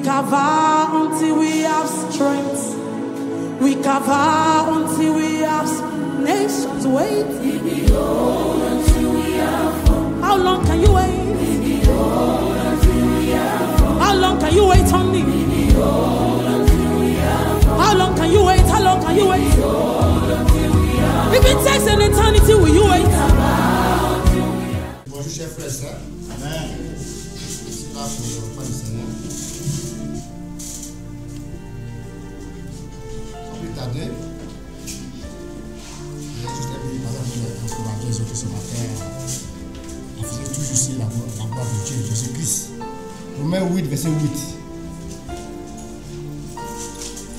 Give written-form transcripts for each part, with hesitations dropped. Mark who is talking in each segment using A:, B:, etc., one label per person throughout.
A: cover until we have strength. We cover until we have nations wait. We behold until we have hope. How long can you wait? We behold until we have hope. How long can you wait on me? We behold until we have hope. How long can you wait? How long can you wait? We behold until we have hope. If it takes an eternity, will you wait?
B: Bonjour chers frères et sœurs. Amen. Je suis là pour le repas du Seigneur. Sans plus tarder, j'ai juste appris par exemple les autres ce matin. On faisait toujours ici la gloire de Dieu, Jésus-Christ. Romains 8, verset 8.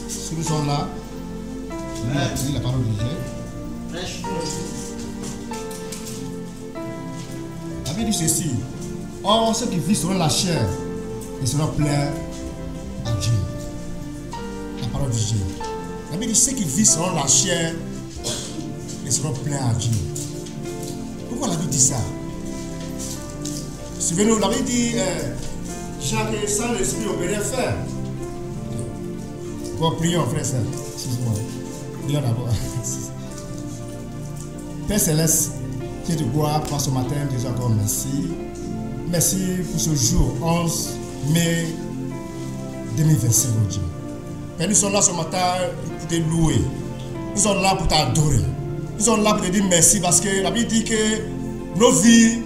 B: Si nous sommes là, on a dit la parole de Dieu. La Bible dit ceci. Or, ceux qui vivent selon la chair, ils seront pleins à Dieu. La parole de Dieu. La Bible dit ceux qui vivent selon la chair, ils seront pleins à Dieu. Pourquoi la Bible dit ça? Souvenez-vous, la Bible dit Jacques, sans l'esprit, on ne peut rien faire. Bon, prions, frère, sœur. Excuse-moi. Prions d'abord. Père Céleste, Dieu de gloire, pour ce matin, Dieu encore merci. Merci pour ce jour, 11 mai 2025, mon Dieu. Père, nous sommes là ce matin pour te louer. Nous sommes là pour t'adorer. Nous sommes là pour te dire merci parce que la Bible dit que nos vies,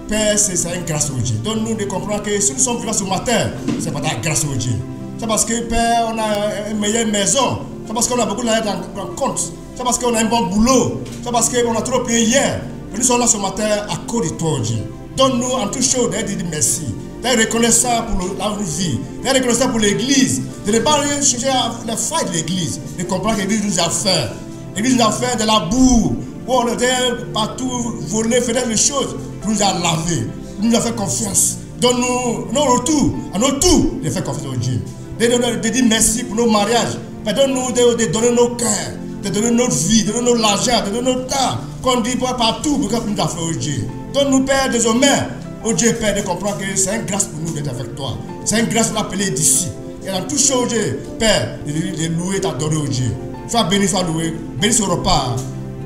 B: Père, c'est une grâce au Dieu. Donc nous de comprendre que si nous sommes vivants ce matin, c'est pas ta grâce au Dieu. C'est parce que, Père, on a une meilleure maison. C'est parce qu'on a beaucoup d'argent en compte. C'est parce qu'on a un bon boulot. C'est parce qu'on a trop payé hier. Et nous sommes là ce matin à cause de toi, Dieu. Donne-nous en toute chose d'être dit merci. D'être reconnaissant pour la vie. D'être reconnaissant pour l'église. De ne pas chercher à faire de l'église. De comprendre que l'église nous a fait. L'église nous a fait de la boue. Où on était partout volé, fait des choses. Nous a lavé. Nous a fait confiance. Donne-nous nos retours. À nos tours, de faire confiance au Dieu. De dire merci pour nos mariages. Donne-nous de donner nos cœurs. De donner notre vie, de donner l'argent, de donner notre temps, qu'on dit partout pour que nous avons fait au Dieu. Donne-nous, Père, désormais, au Dieu, Père, de comprendre que c'est une grâce pour nous d'être avec toi. C'est une grâce de l'appeler d'ici. Et dans tout chose, Père, de louer, d'adorer au Dieu. Sois béni, sois loué, béni ce repas.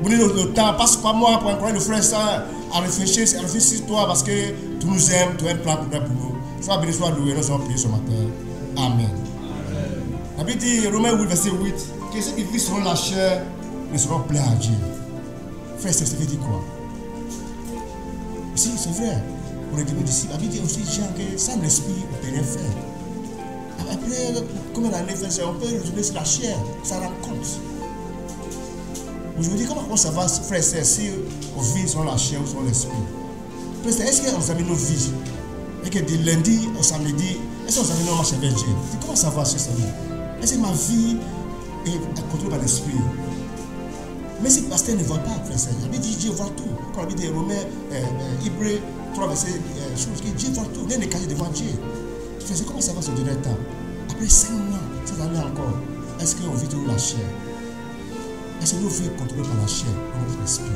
B: Béni le temps, passe par moi pour encourager nos frères et sœurs à réfléchir sur toi parce que tu nous aimes, tu as un plan pour nous. Sois béni, sois loué, nous allons prier ce matin. Amen. La Bible dit, Romains 8, verset 8, que ceux qui vivent selon la chair, ils seront pleins à Dieu. Frère, ça veut dire quoi? Si, c'est vrai. Pour les débuts d'ici, la Bible dit aussi, Jean, que sans l'esprit, on ne peut rien faire. Après, comme on a fait, on peut retourner sur la chair, ça rend compte. Aujourd'hui, comment ça va, frère, si on vit selon la chair ou selon l'esprit? Est-ce qu'on a mis nos vies? Et que de lundi au samedi, est-ce qu'on a mis nos marches avec Dieu? Comment ça va, ce samedi? Est-ce que ma vie est contrôlée par l'esprit? Mais si le pasteur ne voit pas, frère, la Bible dit Dieu voit tout. Quand la Bible dit Romains, Hébreux 3, verset, Dieu voit tout. Rien n'est caché devant Dieu. Frère, comment ça va ce dernier temps? Après 5 mois, 7 années encore, est-ce qu'on vit toujours la chair? Est-ce que nos vies sont contrôlées par la chair ou notre esprit?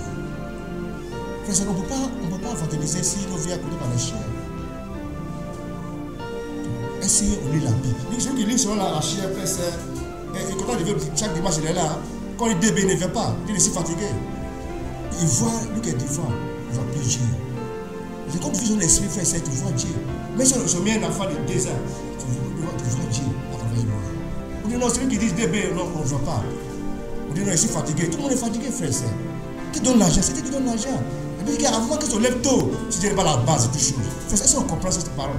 B: Frère, on ne peut pas évangéliser si nos vies sont contrôlées par la chair. Est-ce qu'on lit la Bible? Ceux qui lisent selon la chair, frère, et quand il vient chaque dimanche, il est là. Quand il débute, il ne vient pas. Il est si fatigué. Il voit, lui qui est devant, il voit plus Dieu. C'est comme vision de l'esprit, frère, c'est tu vois Dieu. Mais si on met un enfant de 2 ans, tu vois Dieu à travers lui. On dit non, celui qui dit bébé, non, on ne voit pas. On dit non, il est si fatigué. Tout le monde est fatigué, frère, c'est. Qui donne l'argent? C'est Dieu qui donne l'argent. Et puis, avant que tu te lèves tôt, tu ne pas la base de toutes choses. Frère, est-ce qu'on comprend cette parole?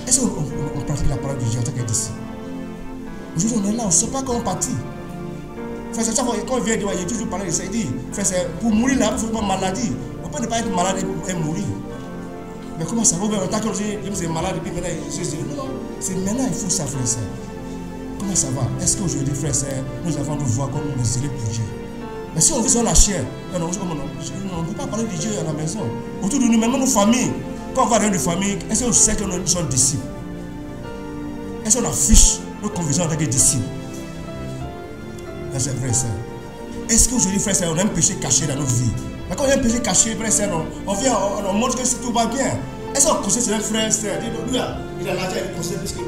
B: Est-ce qu'on pratique la parole de Dieu en tant qu'être? Aujourd'hui, on est là, on ne sait pas comment partir. Frère, c'est ça, quand il vient, il toujours parler de ça, il dit, frère, c'est pour mourir là, il ne faut pas maladie. On peut ne pas être malade et mourir. Mais comment ça va? On t'a dit, c'est malade et puis maintenant, non, c'est maintenant, il faut ça, frère. Comment ça va? Est-ce qu'aujourd'hui, frère, nous avons nos voix comme nous zélés pour Dieu? Mais si on vit sur la chair, on ne peut pas parler de Dieu à la maison. Autour de nous, même nos familles, quand on va dans une famille, est-ce qu'on sait que nous sommes disciples? Est-ce qu'on affiche nos convictions en tant que disciples? C'est vrai, ça. Est-ce qu'aujourd'hui, frère, on a un péché caché dans notre vie? Mais quand on a un péché caché, frère, on vient, on montre que tout va bien. Est-ce qu'on conseille ses frères, lui, il a l'argent, il conseille, parce que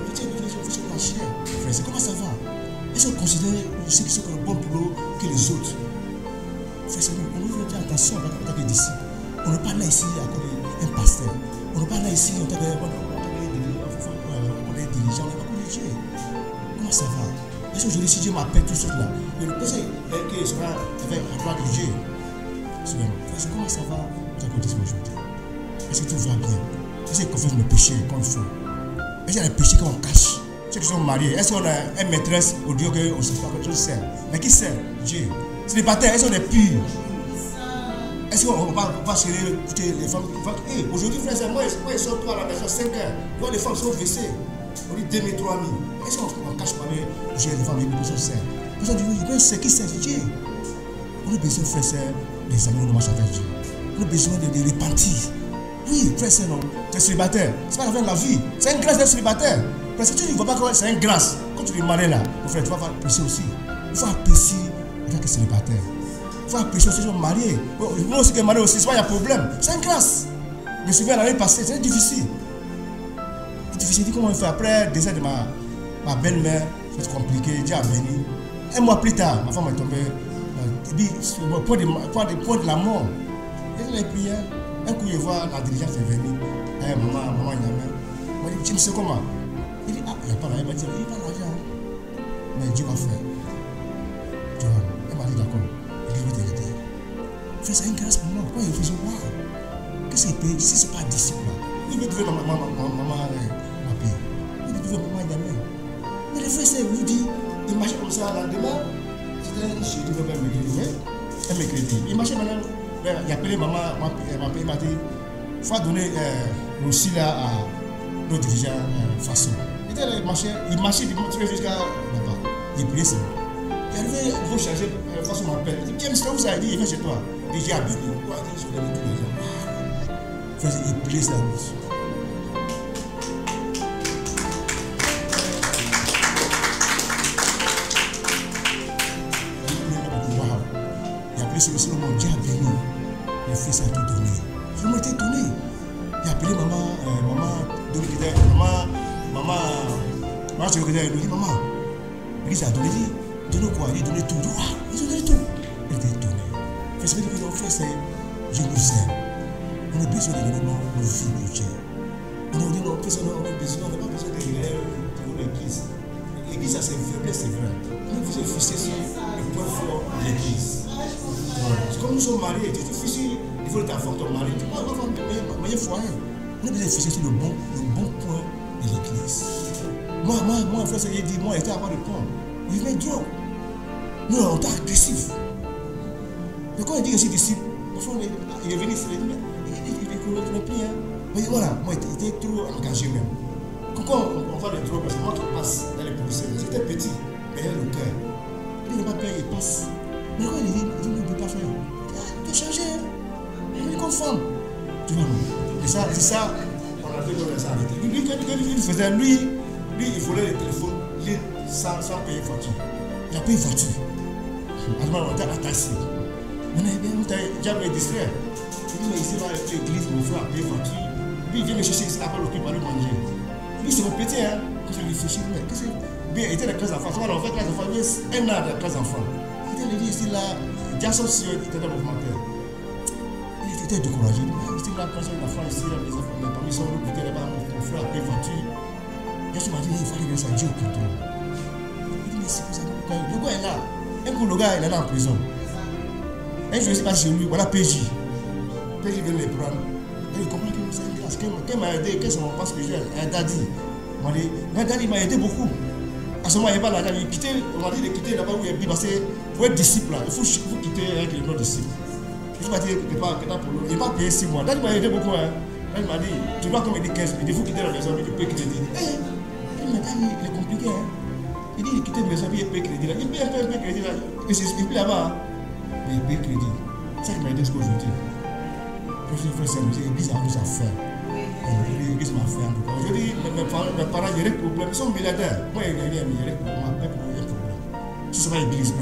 B: sont considérés ceux qui sont le bon boulot que les autres. Frère, on doit faire attention en tant que disciples. On n'est pas là ici à cause d'un pasteur. On n'est pas là ici en tant que dirigeant, on est dirigeant, on n'est pas pour Dieu. Comment ça va? Est-ce qu'aujourd'hui, si Dieu m'appelle tout ça là, le péché que sera avec la gloire de Dieu? Comment ça va dans ta condition aujourd'hui? Est-ce que tout va bien? Est-ce qu'on fait le péché comme il faut? Est-ce qu'il y a des péchés qu'on cache? Ceux qui sont mariés, est-ce qu'on a une maîtresse au Dieu qu'on ne sait pas quelque chose? Mais qui sert? Dieu. Célibataires, est-ce qu'on est pur? Est-ce qu'on va écouter les femmes? Aujourd'hui, frère, moi ils sont toi à la maison 5 heures. Moi, les femmes sont vessées. On dit 2000, 3000. Est-ce qu'on cache pas les femmes et les sœurs? Nous avons dit, c'est qui c'est Dieu? On a besoin, frère, des amis, on marche avec Dieu. On a besoin de repentir. Oui, frère, c'est non. Tu es célibataire. Ce n'est pas la fin de la vie. C'est une grâce d'être célibataire. Parce que tu ne vois pas que c'est une grâce. Quand tu es marié là, mon frère, tu vas apprécier aussi. Il faut apprécier en tant que célibataire. Il faut apprécier aussi les mariés. Moi aussi qui est marié aussi, c'est pas il y a problème. C'est une grâce. Je me souviens l'année passée, c'est difficile. C'est difficile. Comment on fait après le décès de ma belle-mère, c'est compliqué, Dieu a béni. Un mois plus tard, ma femme est tombée. Au point de la mort. Et les prières. Un coup, je vois la dirigeante est venue. Maman, Nyamé. Moi, je dis, tu me sais comment? Il dit, il n'y a pas l'argent. Il dit, il n'y a pas l'argent. Mais Dieu va faire. Tu vois, elle m'a dit, d'accord. Il dit, je vais t'aider. Frère, c'est une grâce pour moi. Pourquoi il fait ça? Waouh! Qu'est-ce qu'il paye? Si ce n'est pas disciple là. Il veut trouver maman paye. Il veut trouver maman Nyamé. Mais le frère, c'est vous dit, il marchait comme ça là. Demain, c'était un jeudi, un mercredi. Il marchait maintenant. Il a appelé maman, il m'a dit, il faut donner aussi là à nos dirigeants façon. Il marchait, il montait jusqu'à là-bas. Il priait seulement. Il arrivait, il faut changer façon m'appelle. Il dit, James, ce que vous avez dit, il vient chez toi. Il dit, j'ai béni. Pourquoi il dit, je vais tous les gens. Il priait sa bouche. Sur le monde, Dieu a béni. Les fils a tout donné. Je m'étais étonné. Il a appelé maman, je regardais, il dit, maman, il a donné, donné quoi? Il a donné tout. Il a donné tout. Il était étonné. Ça veut dire que nos frères, c'est Dieu nous aime. On a besoin de donner nos vies pour Dieu. On a besoin, on n'a pas besoin de l'église. L'église, c'est faiblesse, c'est vrai. On a besoin de fixer sur le point fort de l'église. Comme nous sommes mariés, c'est difficile. Il faut que ta femme, ton mari, tu peux avoir un moyen foyer. On a besoin de fixer sur le bon point de l'église. Moi, frère, il dit, moi, j'étais à avoir le point. Il met drogue. Nous, on est agressif. Mais quand il dit aussi disciple, il est venu, il ne plus. Mais voilà, moi, j'étais trop engagé même. Quand on voit les drogues, c'est moi qui passe dans les policiers. J'étais petit, mais il y a le cœur. Il n'est pas payé, il passe. Mais quand il dit, il ne peut pas faire. Il peut changer. Il est conforme. Tu vois, et ça, on a fait dans les arrêtés. Lui, il faisait, lui, il volait les téléphones sans payer voiture. Il a payé voiture. Alors, on était à taxi. Maintenant, déjà me distrait. Il dit, mais ici, là, l'église, mon frère a payé voiture. Lui, il vient me chercher ici, après le pour aller manger. Lui, c'est mon petit, hein. Quand je réfléchis, mais qu'est-ce que c'est? Bien, il était dans la classe d'enfants. On fait classe d'enfants, il y a un an de la classe d'enfants. Il était ici, là, Jason Sion était dans le mouvementaire. Il était découragé. Il était là, quand j'ai une enfant ici, là, les enfants, mes parents sont là, là-bas, mon frère a payé voiture. Jason m'a dit, il faut aller à Dieu au contrôle. Il dit, mais c'est pour ça que le gars est là. Un coup, le gars, il est là en prison. Et je ne sais pas chez lui, voilà PJ. PJ vient les prendre. Et il comprend que c'est une grâce. Qu'elle m'a aidé, qu'est-ce qu'on pense que j'ai un daddy. Mais daddy m'a aidé beaucoup. À ce moment, il n'y avait pas l'argent. On m'a dit de quitter là-bas où il est parce que pour être disciple, il faut quitter avec les non-disciples. Je ne sais pas dire que il m'a payé 6 mois. Daddy m'a aidé beaucoup. Il m'a dit, tu dois comme il dit 15, il faut quitter la maison, il peut quitter. Il est compliqué. Il dit, il quitte la maison, il paye crédit. Il paye un peu crédit. Il paye là-bas. Mais il paye crédit. C'est ça qui m'a aidé ce qu'aujourd'hui. L'église a nous à faire. L'église m'a fait en tout cas. Aujourd'hui, mes parents, il y a des problèmes. Ils sont milliardaires. Moi, il y a des problèmes. Si ce n'est pas l'église,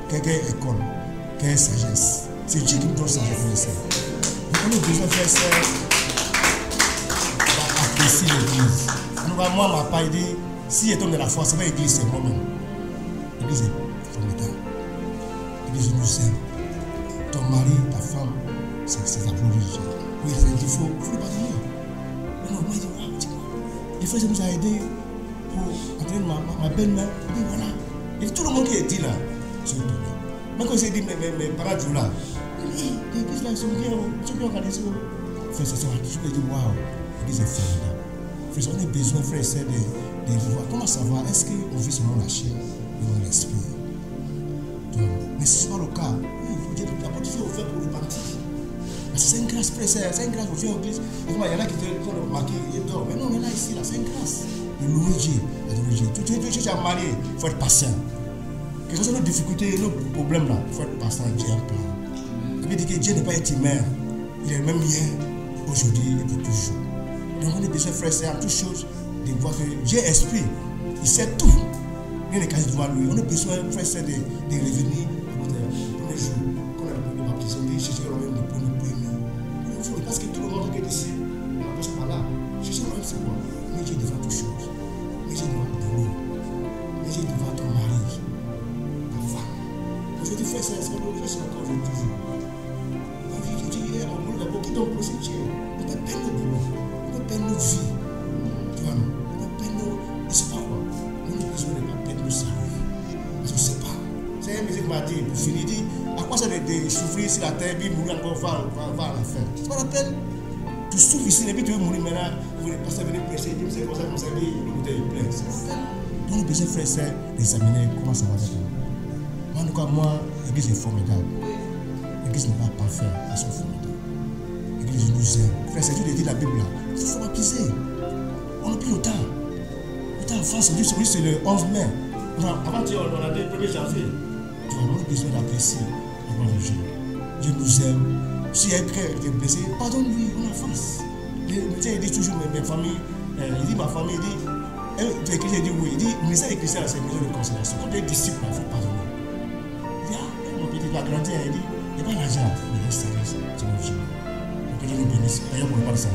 B: quelle école, quelle sagesse. C'est Dieu qui nous donne sagesse. On a besoin de faire ça. Apprécier l'église. Moi, ma part, il dit, si il tombe de la foi, ce n'est pas l'église, c'est moi-même. l'église est formidable. L'église nous aime. Ton mari, ta femme, c'est ta prodigie. Oui, il faut le pardonner. Mais non, moi, il dit, il faut que ça nous a aidé pour entraîner ma belle-mère. Il dit, voilà. Et tout le monde qui est dit là, c'est étonné. Même quand j'ai dit, mes parents jouent là, l'église là, ils sont bien organisés. Frère, c'est ça. Je me dis, waouh, l'église est formidable. Frère, on a besoin, frère et sœurs, de voir. Comment savoir? Est-ce qu'on vit selon la chair ou selon l'esprit? Mais si ce n'est pas le cas, Dieu n'a pas toujours offert pour repentir. C'est une grâce, frère, c'est une grâce. Vous faites l'église. Il y en a qui te marqué et dorment. Mais non, on est là ici, là, c'est une grâce. De louer Dieu. Tu es marié, il faut être patient. Quelles sont nos difficultés, nos problèmes là? Il faut être patient, Dieu a un plan. Il veut dire que Dieu n'est pas intimé. Il est même hier, aujourd'hui et pour toujours. Donc on est besoin, frère, c'est en toute chose de voir que Dieu est esprit. Il sait tout. Il n'est qu'à devant lui. On a besoin, frère, c'est de revenir pour les premiers jours. Quand on a le baptisme, on dit chercher le même pour nous. Parce que tout le monde qui est ici, on ne passe pas là. Chercher le même, c'est quoi? Mais Dieu devant toutes choses. Mais Dieu devant le boulot. Mais Dieu devant ton mari, ta femme. Aujourd'hui, frère, c'est encore toujours. Qui donc pour ce Dieu, on peut perdre nos boulots, on peut perdre notre vie, tu vois, on peut perdre nos. Je ne sais pas quoi, on a besoin de ne pas perdre nos saluts. Je ne sais pas. C'est un musique qui m'a dit, pour finir, il dit à quoi ça de souffrir sur la terre, puis mourir encore, va à la fin. C'est pas la peine. Tu souffres ici, et puis tu veux mourir maintenant, vous voulez passer à venir prêcher, puis c'est comme ça, puis le bouteille est plein. C'est pas la peine. Donc on a besoin, frère, c'est d'examiner comment ça va être. En tout cas, moi, l'église est formidable. L'église n'est pas parfaite, elles sont formidables. L'église nous aime. Frère, c'est Dieu qui dit la Bible là. Il faut baptiser. On n'a plus le temps. Le temps avance. C'est le 11 mai. Avant-hier, on a dit le 1er janvier. Tu as besoin d'apprécier la gloire de Dieu. Dieu nous aime. Si un frère est blessé, pardonne-lui, on avance. Il dit toujours mes familles. Il dit ma famille, il dit. Tu es chrétien, il dit oui. Il dit, mais ça, les chrétiens, c'est une maison de consolation. Quand tu es disciple, il faut pardonner. Il dit, mon petit va grandir. Il dit, il n'y a pas l'argent. Mais laisse ça, c'est mon Dieu. Que Dieu nous bénisse. D'ailleurs, pour le pas de ça.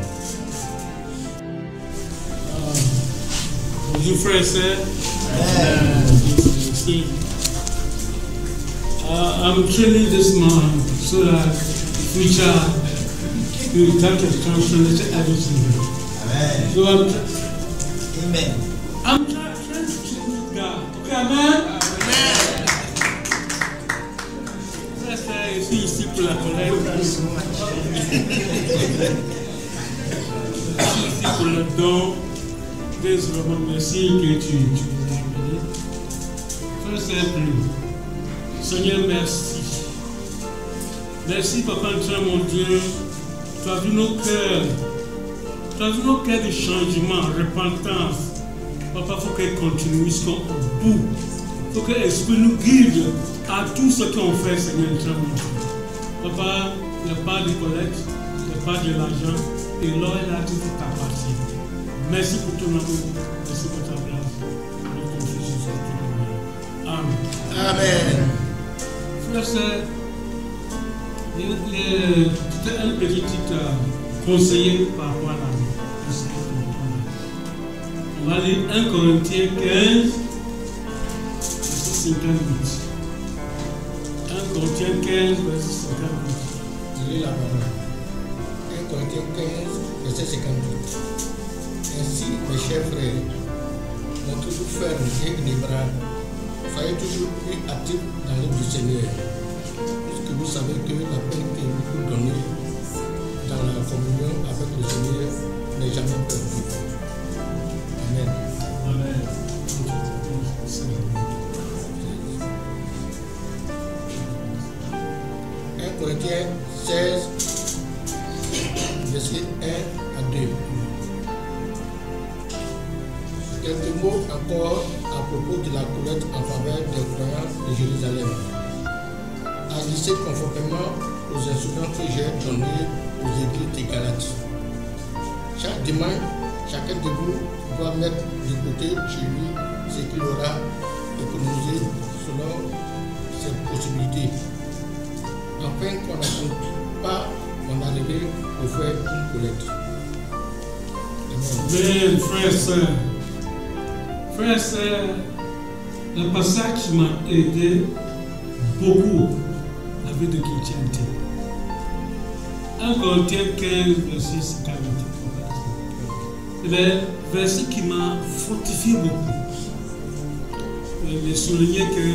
C: Bonjour frères et sœurs. I'm training this man so that in future we will take a translation everything.
D: Amen.
C: So
D: Amen.
C: I'm trying to train God. Okay, amen. Je suis ici pour la colère. Je suis ici pour le don. Désolé, merci que tu nous as amené. Très simple. Seigneur, merci. Merci, Papa, mon Dieu. Tu as vu nos cœurs. Tu as vu nos cœurs de changement, repentance. Papa, il faut qu'elle continue jusqu'au bout. Il faut que l'Esprit nous guide à tout ce qu'on fait, Seigneur, mon Dieu. Papa, il n'y a pas de collecte, il n'y a pas de l'argent, et l'or est là, tout t'appartient. Merci pour ton amour, merci pour ta grâce. Nous confions sur ton nom. Amen.
D: Amen.
C: Frère, c'est un petit conseiller par rapport à la vie. On va lire 1 Corinthiens 15, verset 58. 1 Corinthiens 15, verset 58.
D: Je lis la parole. 1 Corinthiens 15, verset 58. Ainsi, mes chers frères, montrez-vous fermes et inébranlables. Soyez toujours plus actifs dans l'œuvre du Seigneur, puisque vous savez que la peine que vous donnez dans la communion avec le Seigneur n'est jamais perdue. Amen.
C: Amen.
D: 1 Corinthiens 16, verset 1 à 2. Quelques mots encore à propos de la collecte en faveur des croyants de Jérusalem. Agissez conformément aux instructions que j'ai données aux églises de Galates. Chaque dimanche, chacun de vous doit mettre de côté chez lui ce qu'il aura économisé selon ses possibilités, afin qu'on n'attende pas en arriver pour faire une collecte.
C: Amen, frères et sœurs. Frères et sœurs, un passage qui m'a aidé beaucoup la vie de chrétienté. 1 Corinthiens 15, verset 50. Le verset qui m'a fortifié beaucoup. Je souligner que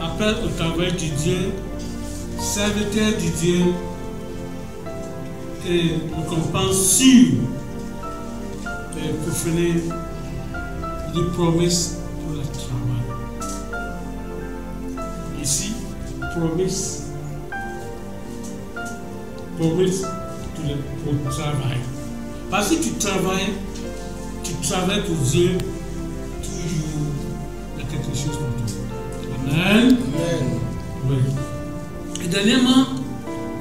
C: après au travail du Dieu, serviteur du Dieu et récompense sûre pour finir des promesses pour le travail. Ici, promesse pour le travail. Parce que tu travailles pour Dieu, toujours il y a quelque chose pour toi. Amen.
D: Amen.
C: Oui. Et dernièrement,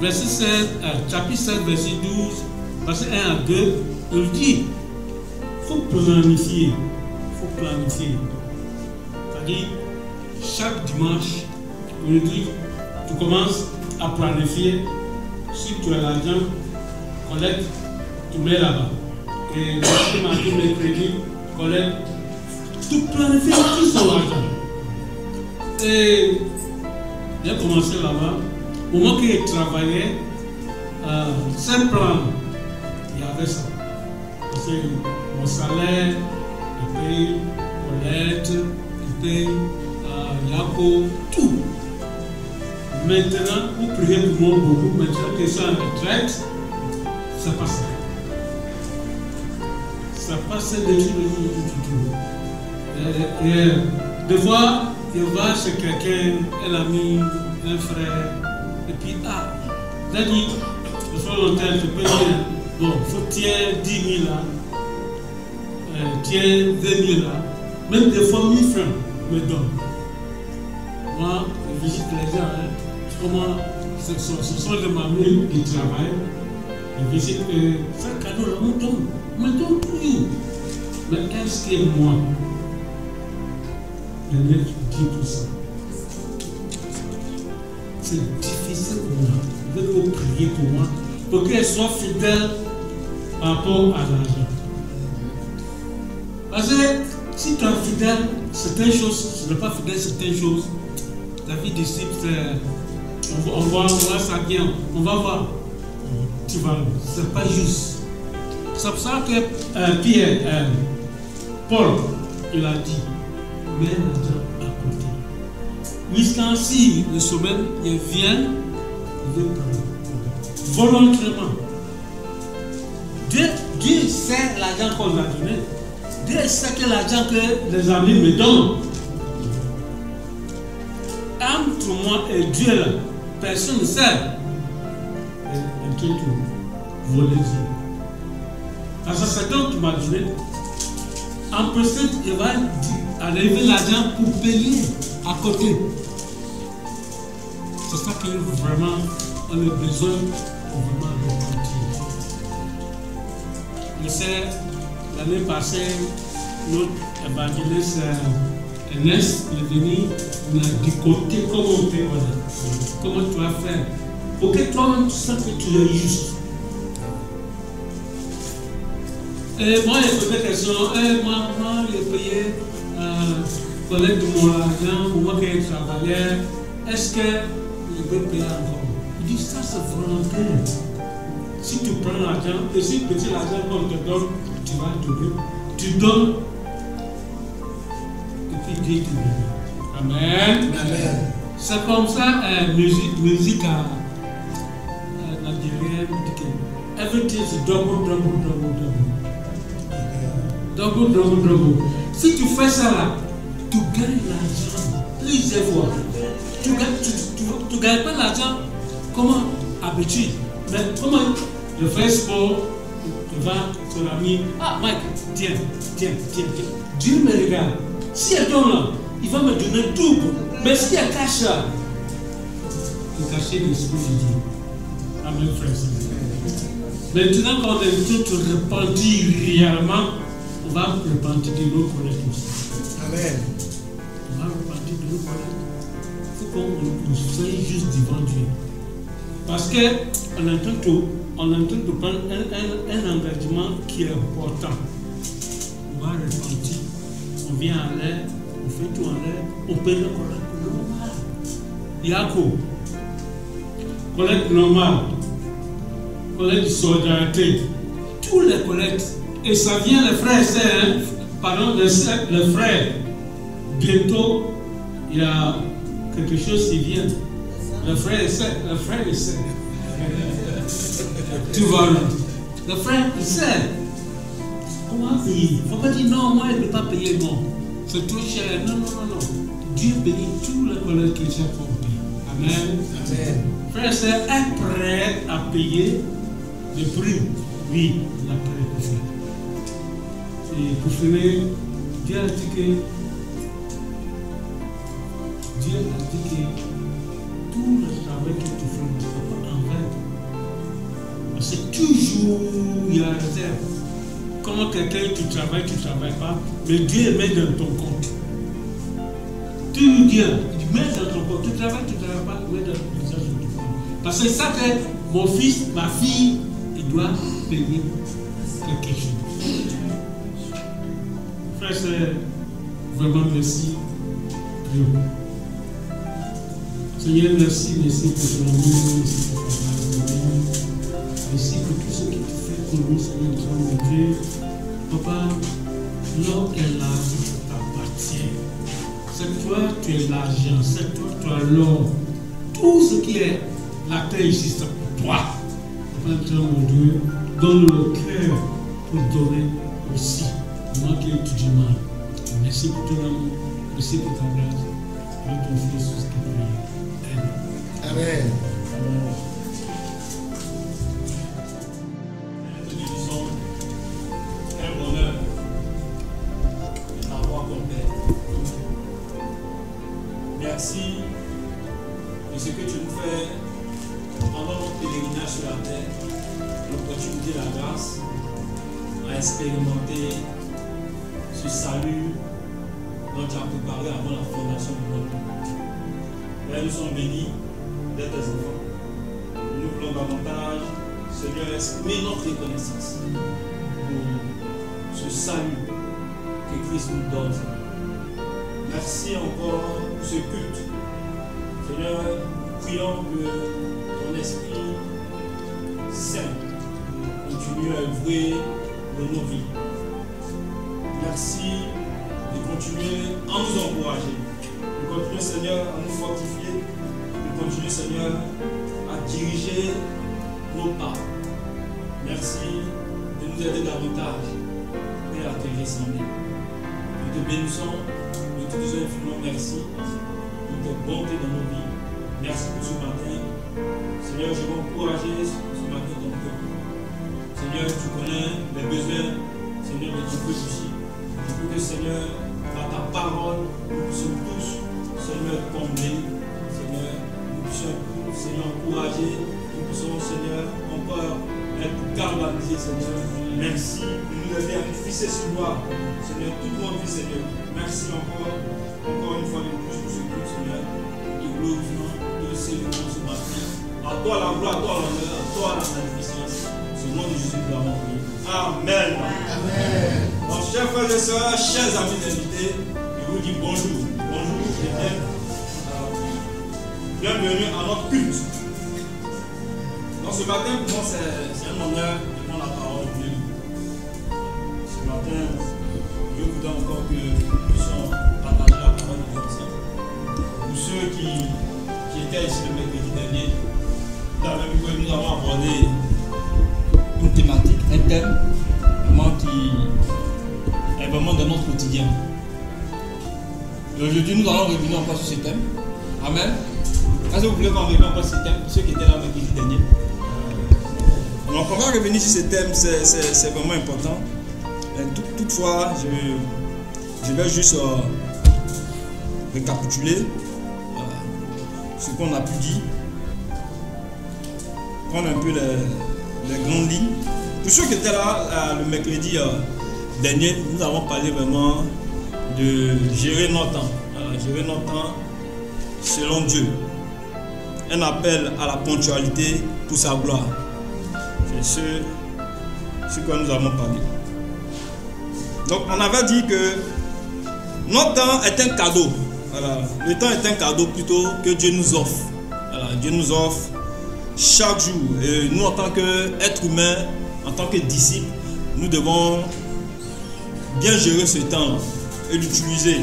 C: chapitre 7, verset 12, verset 1 à 2, il dit, il faut planifier. C'est-à-dire, chaque dimanche, on dit, tu commences à planifier. Si tu as l'argent, collecte, tu mets là-bas. Et le mardi, mercredi, collecte, tu planifies tout son argent. Et j'ai commencé là-bas. Au moment que je travaillais, sans plan, il y avait ça. Parce que mon salaire, je paye Colette, je paye Yako, tout. Maintenant, vous priez pour moi beaucoup. Maintenant que je suis en retraite, ça passe. Ça passe de tout. Des fois, je vais chez quelqu'un, un ami, un frère, et puis, j'ai dit, il faut longtemps, je peux dire, bon, il faut tirer 10 000 là, tirer 20 000 là, même des fois 1000 francs me donnent. Moi, je visite les gens, comment ce sont des mamies qui travaillent, je visite, ça cadeau là, me donne tout. Mais est-ce que moi, je n'ai dit tout ça? C'est difficile pour moi. Je vais vous prier pour moi, pour qu'elle soit fidèle par rapport à l'argent. Parce que si tu es fidèle, certaines choses, si tu n'es pas fidèle, certaines choses, la vie disciple, on voit ça bien, on va voir. Tu vas, c'est pas juste. C'est pour ça que Paul, il a dit, mets l'argent à côté. Jusqu'ainsi, le semaine, il vient, il veut prendre. Volontairement. Dieu sait l'argent qu'on a donné. Dieu sait que l'argent que les amis me donnent. Entre moi et Dieu, là, personne ne sait. Et Dieu tout. Voler Dieu. Parce que c'est donc tu m'as donné. En principe, il va enlever l'argent pour payer à côté. C'est ça que vraiment on a besoin pour vraiment repentir. Je sais, l'année passée, notre évangéliste Ernest est venu, on a décoté comment on peut, comment tu vas faire. Pour que toi-même tu sens que tu es juste. Et moi, j'ai posé la question, moi, j'ai payé collecte de mon argent, pour moi qui ai travaillé, est-ce que je peux payer encore? Il dit, ça c'est volontaire. Si tu prends l'argent, et si petit l'argent qu'on te donne, tu vas donner, tu donnes, et puis Dieu te donne. Amen. Amen. C'est comme ça, musique à Nigeria, everything is double. Double. Si tu fais ça là, tu gagnes l'argent plusieurs fois. Tu gagnes pas l'argent comment habitude. Mais comment je fais sport, tu vas, ton ami, Mike, tiens. Dieu me regarde. Si elle donne là, il va me donner tout. Mais si elle cache là, il cache l'esprit de Dieu. Amen, frère. Maintenant, quand on est tout repentir réellement, on va repentir de nos collègues aussi. Amen. On va repentir de nos collègues. Il faut qu'on soit juste devant Dieu. Parce qu'on est en train de prendre un engagement qui est important. On va repentir. On vient à l'air, on on fait tout en l'air, on paye le collecte normal. Yako, collecte normale, collecte de solidarité, tous les collectes, et ça vient les frères et sœurs, hein? Pardon, les frères. Bientôt, il y a quelque chose qui vient. Les frères et sœurs, tu vois, les frères et sœurs, on va payer. Il ne faut pas dire non, moi je ne peux pas payer, non. C'est trop cher. Non. Dieu bénit tous les collègues chrétiens pour payer. Amen. Frère et sœur, est prêt à payer le prix. Oui, il est prêt pour faire. Et pour finir, Dieu a dit que tout le travail que tu fais ne sera pas en vain. Parce que toujours il y a réserve. Quand quelqu'un tu travailles pas, mais Dieu met dans ton compte. Tu viens, il met dans ton compte. Tu travailles pas, il met dans ton compte. Parce que ça que mon fils, ma fille, il doit payer quelque chose. Frère, c'est vraiment merci. Seigneur, merci pour ton amour, merci pour ta grâce. Merci pour tout ce que tu fais pour nous, Seigneur, notre Dieu. Papa, l'or et l'argent t'appartient. C'est toi, tu es l'argent, c'est toi, tu as l'or. Tout ce qui est la terre ici, c'est pour toi. Papa, mon Dieu, donne le cœur pour donner aussi. Moi qui étudie mal. Merci pour ton amour, merci pour ta grâce. Avec ton fils, ce qui prie.
D: Amen.
E: Nous disons un bonheur de t'avoir comme Père. Merci de ce que tu nous fais pendant notre pèlerinage sur la terre, l'opportunité, la grâce à expérimenter ce salut dont tu as préparé avant la fondation du monde. Père, nous sommes bénis d'être tes enfants. Nous voulons davantage, Seigneur, exprimer notre reconnaissance pour ce salut que Christ nous donne. Merci encore pour ce culte. Seigneur, prions que ton Esprit Saint continue à œuvrer dans nos vies. Merci de continuer à nous encourager, de continuer, Seigneur, à nous fortifier, de continuer, Seigneur, à diriger nos pas. Merci de nous aider davantage et à te ressembler. Nous te bénissons, nous te disons infiniment merci pour ta bonté dans nos vies. Merci pour ce matin. Seigneur, je veux encourager ce matin ton peuple. Seigneur, tu connais les besoins, Seigneur, de ton peuple ici. Je prie que, Seigneur, par ta parole, nous puissions tous, Seigneur, combler, Seigneur, nous puissions tous, Seigneur, encourager, nous puissions, Seigneur, encore être galvanisés, Seigneur. Merci de nous aider à nous fixer sur toi, Seigneur, toute notre vie, Seigneur. Merci encore une fois de plus pour ce culte, Seigneur. Te glorifions, te célébrons ce matin. À toi la gloire, à toi l'honneur, à toi la magnificence. C'est au nom de Jésus que nous avons prié. Amen.
D: Amen.
E: Donc, chers frères et sœurs, chers amis d'invités, je vous dis bonjour. Bonjour et bienvenue à notre culte. Donc, ce matin, pour moi, c'est un honneur de prendre la parole de Dieu. Ce matin, je voudrais encore que nous puissions partager la parole de Dieu ensemble. Pour ceux qui étaient ici le mercredi dernier, nous avons abordé une thématique, un thème vraiment qui est vraiment dans notre quotidien. Et aujourd'hui, nous allons revenir encore sur ce thème. Amen. Est-ce que vous voulez qu'on revienne encore sur ce thème, ceux qui étaient là le mercredi dernier? Donc, on va revenir sur ce thème, c'est vraiment important. Toutefois, je vais juste récapituler ce qu'on a pu dire, prendre un peu les grandes lignes. Pour ceux qui étaient là le mercredi dernier, nous avons parlé vraiment de gérer notre temps. Gérer notre temps selon Dieu. Un appel à la ponctualité pour sa gloire. C'est ce que nous avons parlé. Donc on avait dit que Notre temps est un cadeau. Voilà. Le temps est un cadeau plutôt que Dieu nous offre. Voilà. Dieu nous offre chaque jour. Et nous, en tant qu'êtres humains, en tant que disciples, nous devons bien gérer ce temps et l'utiliser.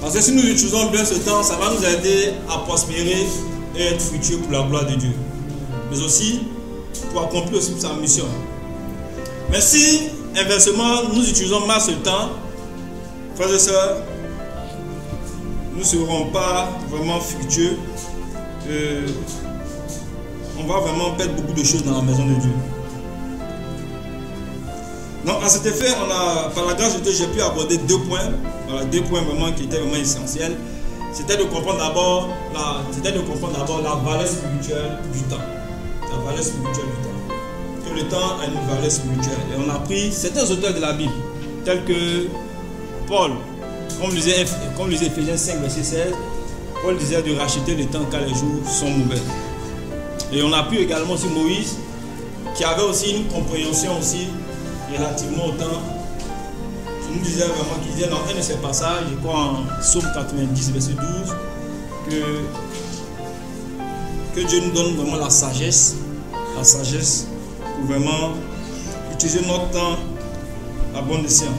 E: Parce que si nous utilisons bien ce temps, ça va nous aider à prospérer et être fructueux pour la gloire de Dieu. Mais aussi pour accomplir aussi sa mission. Mais si, inversement, nous utilisons mal ce temps, frères et sœurs, nous ne serons pas vraiment fructueux. On va vraiment perdre beaucoup de choses dans la maison de Dieu. Donc, à cet effet, par la grâce de Dieu, j'ai pu aborder 2 points. Voilà, 2 points vraiment qui étaient vraiment essentiels. C'était de comprendre d'abord la valeur spirituelle du temps. La valeur spirituelle du temps. Que le temps a une valeur spirituelle. Et on a pris certains auteurs de la Bible, tels que Paul, comme lisait Ephésiens 5, verset 16, Paul disait de racheter le temps car les jours sont mauvais. Et on a pris également aussi Moïse, qui avait aussi une compréhension aussi relativement au temps. Qui nous disait vraiment, qui disait dans un de ces passages, je crois en Psaume 90, verset 12, que Dieu nous donne vraiment la sagesse pour vraiment utiliser notre temps à bon escient.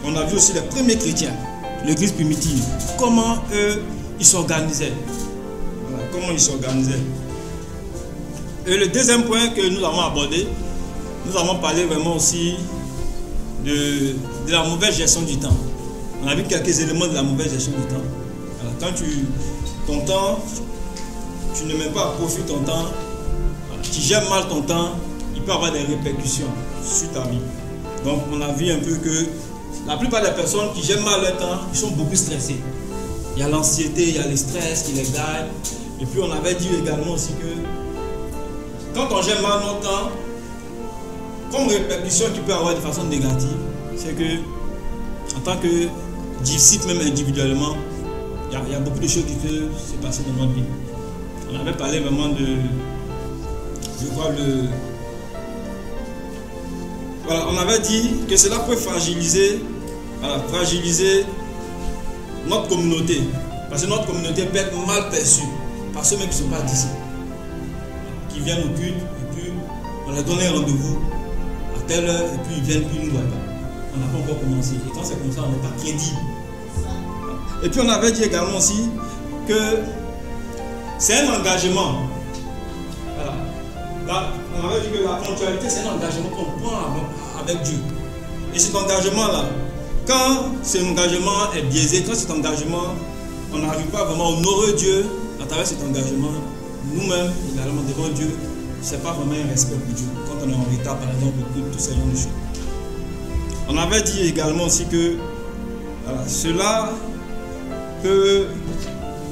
E: On a vu aussi les premiers chrétiens, l'église primitive, comment eux, ils s'organisaient. Voilà, comment ils s'organisaient. Et le deuxième point que nous avons abordé, nous avons parlé vraiment aussi de la mauvaise gestion du temps. On a vu quelques éléments de la mauvaise gestion du temps. Alors, quand ton temps, tu ne mets pas à profit ton temps, tu gères mal ton temps, il peut avoir des répercussions sur ta vie. Donc on a vu un peu que la plupart des personnes qui gèrent mal leur temps, ils sont beaucoup stressés. Il y a l'anxiété, il y a le stress qui les gagne. Et puis on avait dit également aussi que quand on gère mal notre temps, comme répercussion qu'il peut avoir de façon négative, c'est que en tant que disciple, même individuellement, il y a beaucoup de choses qui peuvent se passer dans notre vie. On avait parlé vraiment voilà, on avait dit que cela peut fragiliser notre communauté. Parce que notre communauté peut être mal perçue par ceux même qui ne sont pas disciples. Qui viennent au culte, et puis on leur donne un rendez-vous à telle heure, et puis ils viennent, puis ils ne nous voient pas. On n'a pas encore commencé. Et quand c'est comme ça, on n'est pas crédible. Et puis on avait dit également aussi que c'est un engagement. Voilà. Là, on avait dit que la ponctualité, c'est un engagement qu'on prend avec Dieu. Et cet engagement-là, quand cet engagement est biaisé, quand cet engagement, on n'arrive pas vraiment à honorer Dieu à travers cet engagement, nous-mêmes, également devant Dieu, ce n'est pas vraiment un respect pour Dieu. Quand on est en retard, par exemple, pour tous ces genres de choses. On avait dit également aussi que voilà, cela peut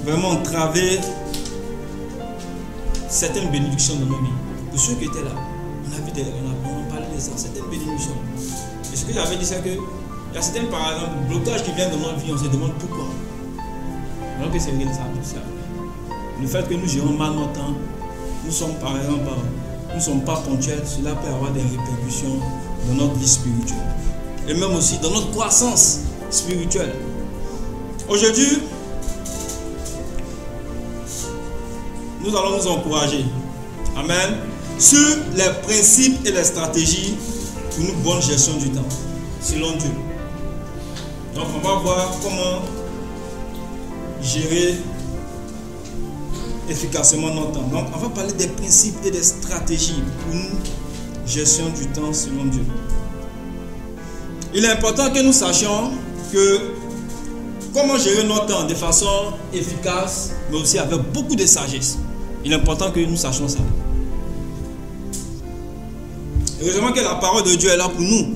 E: vraiment entraver certaines bénédictions dans nos vies. Pour ceux qui étaient là, on a parlé de ça, certaines bénédictions. Et ce que j'avais dit, c'est que il y a certains, par exemple, blocages qui viennent dans notre vie, on se demande pourquoi. Alors que c'est réel, ça. Le fait que nous gérons mal notre temps, nous sommes par exemple, nous ne sommes pas ponctuels, cela peut avoir des répercussions dans notre vie spirituelle. Et même aussi dans notre croissance spirituelle. Aujourd'hui, nous allons nous encourager. Amen. Sur les principes et les stratégies pour une bonne gestion du temps, selon Dieu. Donc on va voir comment gérer efficacement notre temps. Donc on va parler des principes et des stratégies pour une gestion du temps selon Dieu. Il est important que nous sachions que comment gérer notre temps de façon efficace, mais aussi avec beaucoup de sagesse. Il est important que nous sachions ça. Heureusement que la parole de Dieu est là pour nous,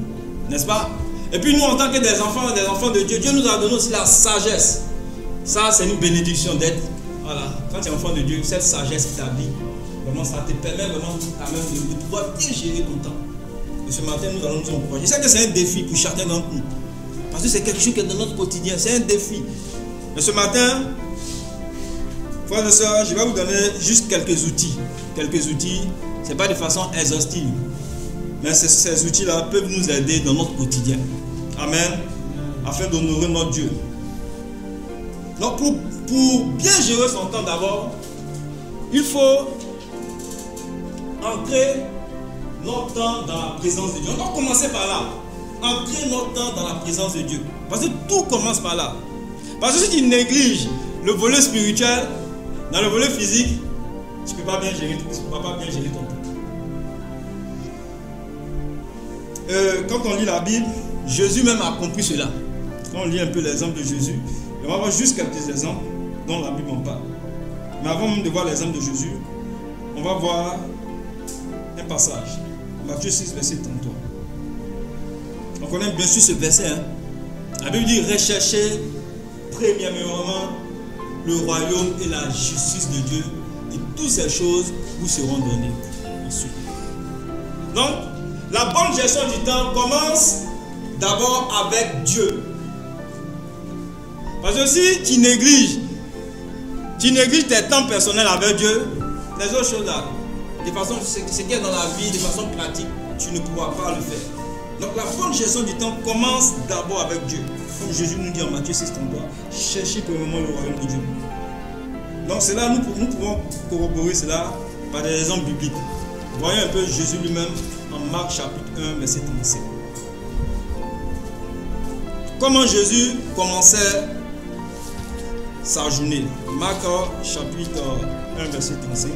E: n'est-ce pas? Et puis nous, en tant que des enfants de Dieu, Dieu nous a donné aussi la sagesse. Ça, c'est une bénédiction d'être. Voilà, quand tu es enfant de Dieu, cette sagesse qui t'habille, vraiment, ça te permet vraiment quand même de pouvoir bien gérer ton temps. Et ce matin, nous allons nous encourager. Je sais que c'est un défi pour chacun d'entre nous. Parce que c'est quelque chose qui est dans notre quotidien, c'est un défi. Mais ce matin, frères et sœurs, je vais vous donner juste quelques outils. Quelques outils, ce n'est pas de façon exhaustive. Mais ces outils-là peuvent nous aider dans notre quotidien. Amen. afin d'honorer notre Dieu. Donc pour bien gérer son temps d'abord, il faut ancrer notre temps dans la présence de Dieu. On doit commencer par là. Ancrer notre temps dans la présence de Dieu. Parce que tout commence par là. Parce que si tu négliges le volet spirituel, dans le volet physique, tu ne peux pas bien gérer ton temps. Quand on lit la Bible, Jésus même a compris cela. Quand on lit un peu l'exemple de Jésus, on va voir juste quelques exemples dont la Bible en parle. Mais avant même de voir l'exemple de Jésus, on va voir un passage. Matthieu 6, verset 33. On connaît bien sûr ce verset. La Bible dit: recherchez premièrement le royaume et la justice de Dieu, et toutes ces choses vous seront données ensuite. Donc, la bonne gestion du temps commence d'abord avec Dieu. Parce que si tu négliges tes temps personnels avec Dieu, les autres choses là, de façon, ce qui est dans la vie, de façon pratique, tu ne pourras pas le faire. Donc la bonne gestion du temps commence d'abord avec Dieu. Comme Jésus nous dit en Matthieu 6, 33, cherchez premièrement le royaume de Dieu. Donc c'est là, nous pouvons corroborer cela par des exemples bibliques. Voyons un peu Jésus lui-même en Marc chapitre 1, verset 35. Comment Jésus commençait sa journée. Marc chapitre 1, verset 35.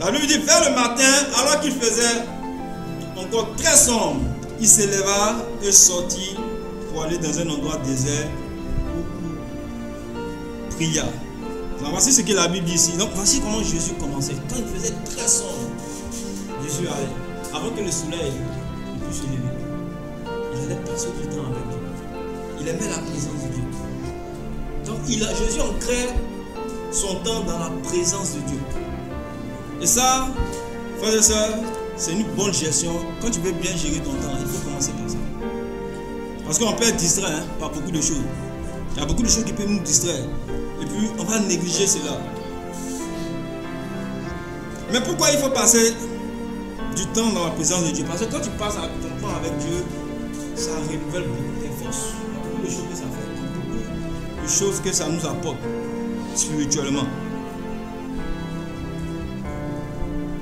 E: La Bible dit: vers le matin, alors qu'il faisait encore très sombre, il s'éleva et sortit pour aller dans un endroit désert où il pria. Donc voici ce que la Bible dit ici. Donc voici comment Jésus commençait. Quand il faisait très sombre, Jésus allait, avant que le soleil ne puisse se lever, il allait passer du temps avec Dieu. Il aimait la présence de Dieu. Donc Jésus ancrait son temps dans la présence de Dieu. Et ça, frères et sœurs, c'est une bonne gestion. Quand tu veux bien gérer ton temps, il faut commencer par ça. Parce qu'on peut être distrait par beaucoup de choses. Il y a beaucoup de choses qui peuvent nous distraire. Et puis, on va négliger cela. Mais pourquoi il faut passer du temps dans la présence de Dieu? Parce que quand tu passes ton temps avec Dieu, ça renouvelle beaucoup tes forces. Il y a beaucoup de choses que ça fait. Beaucoup de choses que ça nous apporte spirituellement.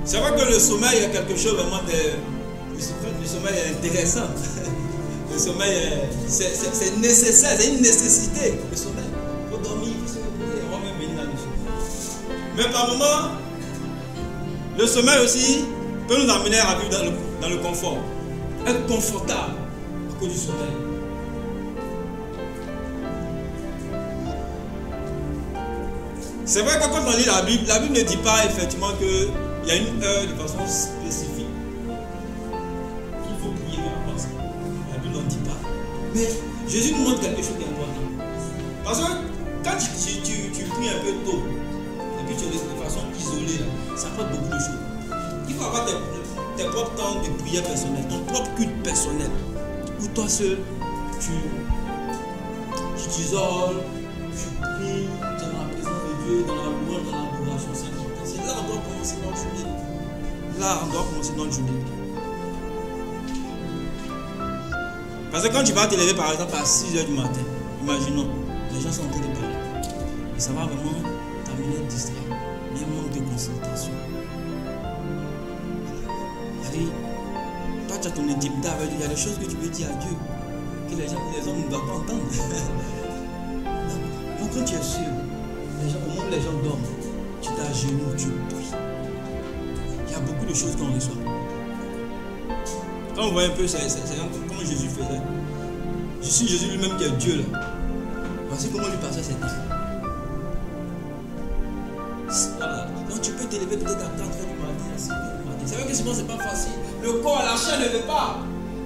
E: C'est vrai que le sommeil est quelque chose vraiment de... Le sommeil est intéressant. Le sommeil, c'est nécessaire, c'est une nécessité. Le sommeil, il faut dormir, il faut se reposer. On va même venir là-dessus. Mais par moments, le sommeil aussi peut nous amener à vivre dans le confort. Être confortable à cause du sommeil. C'est vrai que quand on lit la Bible ne dit pas effectivement que il y a une heure de façon spécifique qu'il faut prier par rapport à ça. La Bible n'en dit pas. Mais Jésus nous montre quelque chose d'important. Parce que quand tu pries un peu tôt, et puis tu es de façon isolée, ça apporte beaucoup de choses. Il faut avoir tes propres temps de prière personnelle, ton propre culte personnel. Où toi seul, tu t'isoles, tu pries, tu es dans la présence de Dieu, dans la louange, dans l'adoration. C'est important. C'est là qu'on doit commencer notre journée. Là, on doit commencer notre journée. Parce que quand tu vas te lever par exemple à 6h du matin, imaginons, les gens sont en train de parler. Et ça va vraiment t'amener à te distraire. Il y a un manque de concentration. Toi, tu as ton intimité avec Dieu. Il y a des choses que tu veux dire à Dieu que les hommes ne doivent pas entendre. Donc, quand tu es sûr, au moment où les gens dorment, tu t'agenouilles, tu pries. Il y a beaucoup de choses qu'on reçoit. Quand on voit un peu, c'est comment Jésus faisait. Je suis Jésus lui-même qui est Dieu là. Voici comment lui passait ses temps. Voilà. Donc tu peux t'élever peut-être à 4h du matin, à 5h du matin. C'est vrai que souvent c'est pas facile. Le corps, la chair ne veut pas.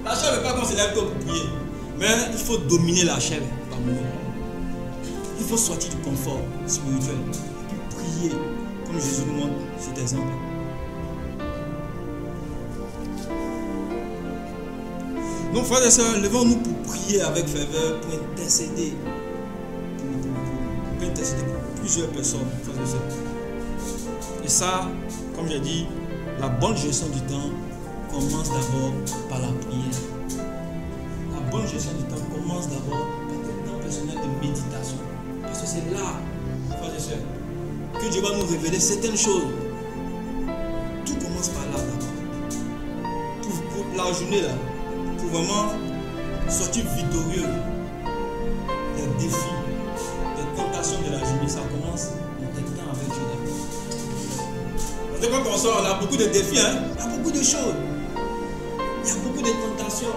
E: La chair ne veut pas qu'on se lève tôt pour prier. Mais il faut dominer la chair par moment. Il faut sortir du confort spirituel. Et puis prier, comme Jésus nous montre cet exemple. Donc frères et sœurs, levons-nous pour prier avec ferveur, pour intercéder. Pour intercéder pour plusieurs personnes, frères et sœurs. Et ça, comme j'ai dit, la bonne gestion du temps commence d'abord par la prière. La bonne gestion du temps commence d'abord par le temps personnel de méditation. Parce que c'est là, frères et sœurs, que Dieu va nous révéler certaines choses. Tout commence par là d'abord. Pour la journée là, pour vraiment sortir victorieux des défis, des tentations de la journée, ça commence en étant avec Dieu. Parce que quand on sort, on a beaucoup de défis, hein? Il y a beaucoup de choses. Il y a beaucoup de tentations.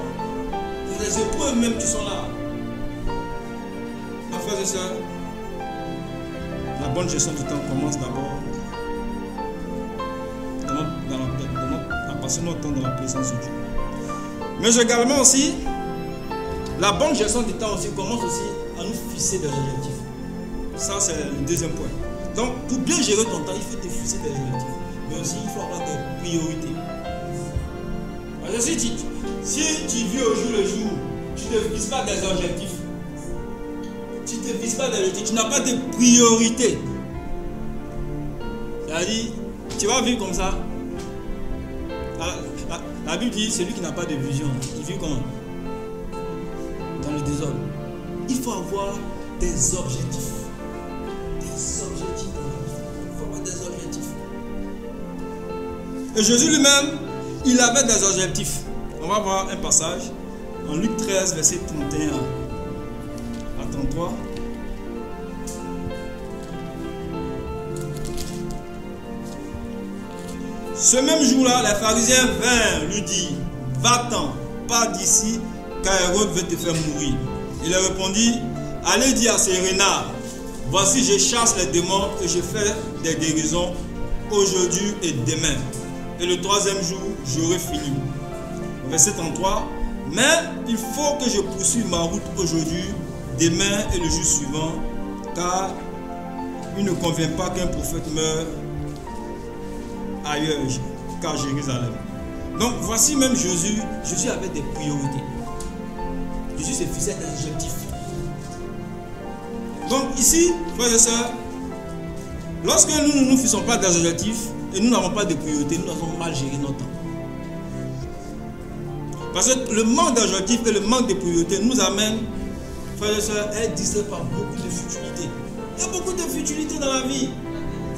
E: Il y a des épreuves même qui sont là. Mes frères et sœurs, la bonne gestion du temps commence d'abord en passant notre temps dans la présence de Dieu. Mais également aussi, la bonne gestion du temps aussi commence aussi à nous fixer des objectifs. Ça, c'est le deuxième point. Donc, pour bien gérer ton temps, il faut te fixer des objectifs. Mais aussi, il faut avoir des priorités. Parce que si tu vis au jour le jour, tu ne te fixes pas des objectifs. Tu ne te fixes pas des objectifs. Tu n'as pas de priorités. C'est-à-dire, tu vas vivre comme ça. La Bible dit, celui qui n'a pas de vision, il vit comme dans le désordre. Il faut avoir des objectifs. Des objectifs dans la vie. Il faut avoir des objectifs. Et Jésus lui-même, il avait des objectifs. On va voir un passage en Luc 13, verset 31 à 33. Ce même jour-là, les pharisiens vinrent lui dire, va-t'en, pars d'ici, car Hérode veut te faire mourir. Il leur répondit, allez dire à ces renards, voici je chasse les démons et je fais des guérisons aujourd'hui et demain. Et le troisième jour, j'aurai fini. Verset 33, mais il faut que je poursuive ma route aujourd'hui, demain et le jour suivant, car il ne convient pas qu'un prophète meure ailleurs qu'à Jérusalem. Donc voici même Jésus avait des priorités. Jésus s'est fixé des objectifs. Donc ici, frères et sœurs, lorsque nous ne nous fixons pas des objectifs et nous n'avons pas de priorités, nous avons mal géré notre temps. Parce que le manque d'objectifs et le manque de priorités nous amène, frères et sœurs, à être distraits par beaucoup de futilités. Il y a beaucoup de futilités dans la vie.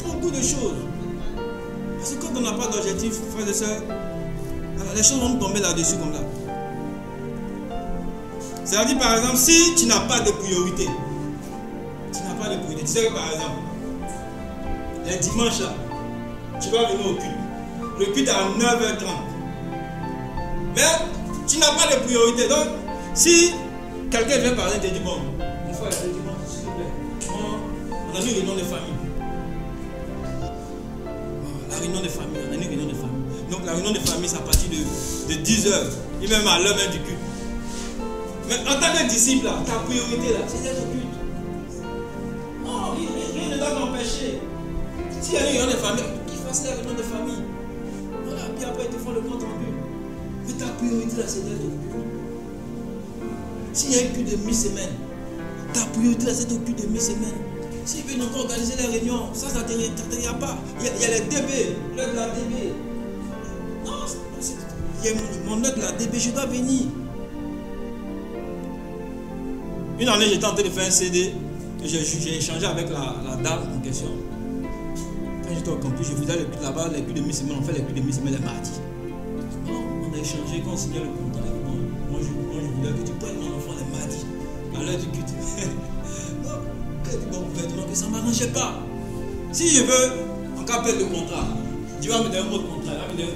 E: Beaucoup de choses. Parce que quand on n'a pas d'objectif, frères et sœurs, les choses vont tomber là-dessus comme là. C'est-à-dire, par exemple, si tu n'as pas de priorité, tu sais que par exemple, les dimanches là, tu vas venir au culte. Le culte est à 9h30. Mais tu n'as pas de priorité. Donc, si quelqu'un vient parler, te dit, bon, mon frère, le dimanche, s'il te plaît, on a une réunion de famille. La réunion de famille, on a une réunion de famille. Donc la réunion de famille, c'est à partir de 10h, et même à l'heure même du culte. Mais en tant que disciple, là, ta priorité, là, c'est d'être au culte. Non, rien ne doit t'empêcher. S'il y a une réunion de famille, qu'ils fassent la réunion de famille. Voilà, puis après, ils te font le compte rendu. Mais ta priorité, là, c'est d'être au culte. S'il y a un culte de mi-semaine, ta priorité, là, c'est d'être au culte de mi-semaine. S'ils veulent encore organiser les réunions, ça ne t'intéresse pas. Il y a les DB, l'heure de la DB. Non, il y a mon heure de la DB, je dois venir. Une année, j'étais en train de faire un CD et j'ai échangé avec la dame en question. Quand j'étais au campus, je faisais les cultes là-bas, les cultes de mi-semaine, on fait les cultes de mi-semaine les mardis. Non, on a échangé, quand on signait le contrat, moi je voulais que tu prennes mon enfant les mardis, à l'heure du culte. Que ça ne m'arrangeait pas. Si je veux encore perdre le contrat, tu vas me donner un autre contrat, tu vas me donner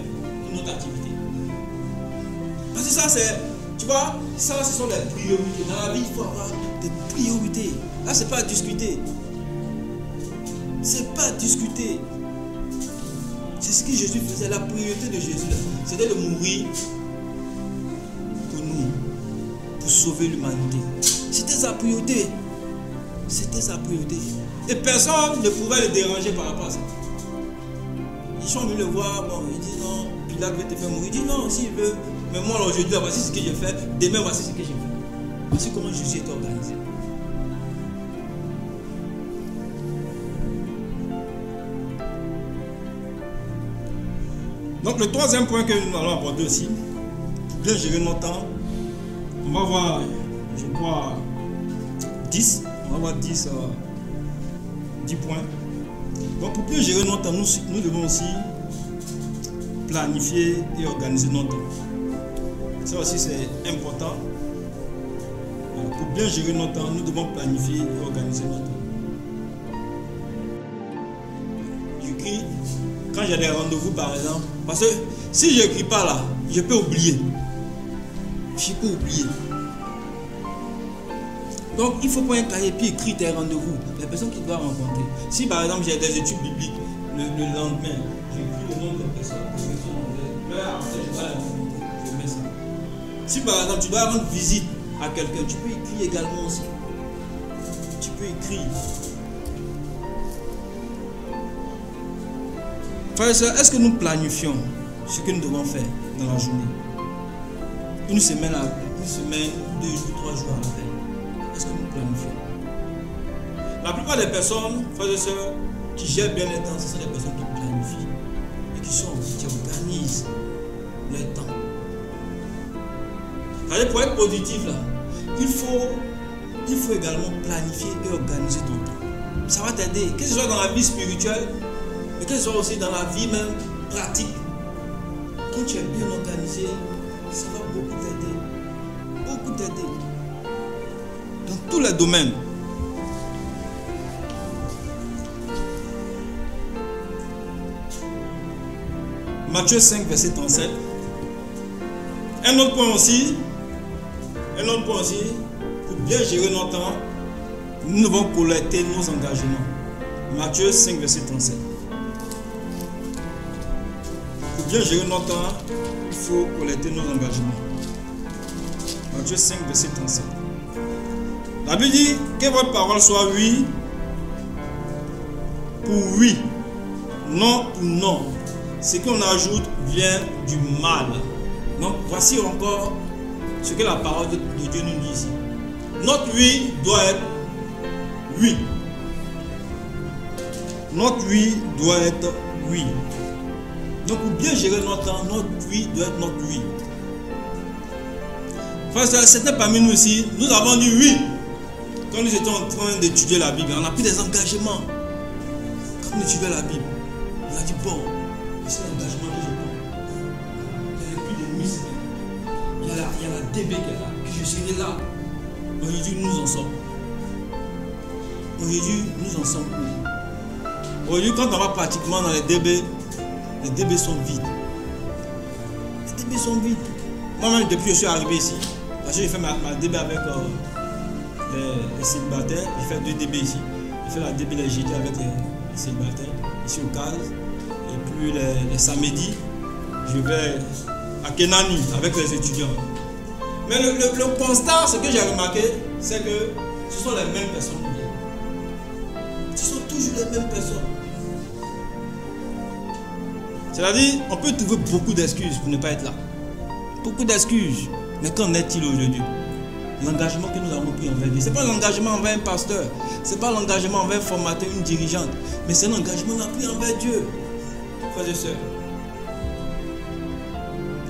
E: une autre activité. Parce que ça, c'est, tu vois, ça, ce sont les priorités. Dans la vie, il faut avoir des priorités. Là, c'est pas à discuter. C'est pas à discuter. C'est ce que Jésus faisait. La priorité de Jésus, c'était de mourir pour nous, pour sauver l'humanité. C'était sa priorité. C'était sa priorité. Et personne ne pouvait le déranger par rapport à ça. Ils sont venus le voir, bon, il dit non, Pilate veut te faire mourir. Il dit non, s'il veut, mais moi aujourd'hui, voici ce que j'ai fait, demain, voici ce que j'ai fait. Voici comment Jésus est organisé. Donc le troisième point que nous allons aborder aussi, pour bien gérer notre temps, on va voir, je crois, 10. On va voir 10 points. Donc pour bien gérer notre temps, nous devons aussi planifier et organiser notre temps. Ça aussi c'est important. Pour bien gérer notre temps, nous devons planifier et organiser notre temps. J'écris quand j'ai des rendez-vous par exemple, parce que si je n'écris pas là, je peux oublier. Je peux oublier. Donc il faut prendre un cahier puis écrire tes rendez-vous, les personnes qui doivent rencontrer. Si par exemple j'ai des études bibliques, le lendemain, j'écris le nom des personnes, je mets ça. Si par exemple tu dois rendre visite à quelqu'un, tu peux écrire également aussi. Tu peux écrire. Frères et sœurs, est-ce que nous planifions ce que nous devons faire dans la journée? Une semaine, 2 jours, 3 jours à la veille. Est-ce que nous planifions? La plupart des personnes, frères et sœurs, qui gèrent bien les temps, ce sont des personnes qui planifient et qui organisent leur temps. Pour être positif là, il faut également planifier et organiser ton temps. Ça va t'aider, que ce soit dans la vie spirituelle, mais que ce soit aussi dans la vie même pratique. Quand tu es bien organisé, ça va beaucoup t'aider. Beaucoup t'aider. Dans tous les domaines. Matthieu 5, verset 37. Un autre point aussi, pour bien gérer notre temps, nous devons collecter nos engagements. Matthieu 5, verset 37. Pour bien gérer notre temps, il faut collecter nos engagements. Matthieu 5, verset 37. La Bible dit que votre parole soit oui pour oui, non pour non. Ce qu'on ajoute vient du mal. Donc voici encore ce que la parole de Dieu nous dit ici. Notre oui doit être oui. Notre oui doit être oui. Donc pour bien gérer notre temps, notre oui doit être notre oui. Frères, certains parmi nous ici, nous avons dit oui. Quand nous étions en train d'étudier la Bible, on a pris des engagements. Quand nous étudions la Bible, on a dit bon, c'est l'engagement que je prends. Il y a les plus de nuit, il y a la DB qui est là, que je serai là. Aujourd'hui, nous en sommes. Aujourd'hui, nous en sommes où? Aujourd'hui, quand on va pratiquement dans les DB sont vides. Les DB sont vides. Moi-même, depuis que je suis arrivé ici, parce que j'ai fait ma DB avec les célibataires, j'ai fait 2 DB ici. J'ai fait la DB les jeudis avec les célibataires, ici au CAS. Et puis les samedis, je vais à Kenani avec les étudiants. Mais le constat, ce que j'ai remarqué, c'est que ce sont les mêmes personnes qui viennent. Ce sont toujours les mêmes personnes. C'est-à-dire, on peut trouver beaucoup d'excuses pour ne pas être là. Beaucoup d'excuses. Mais qu'en est-il aujourd'hui? L'engagement que nous avons pris envers Dieu. Ce n'est pas l'engagement envers un pasteur. Ce n'est pas l'engagement envers un formateur, une dirigeante. Mais c'est l'engagement qu'on a pris envers Dieu. Frères et sœurs.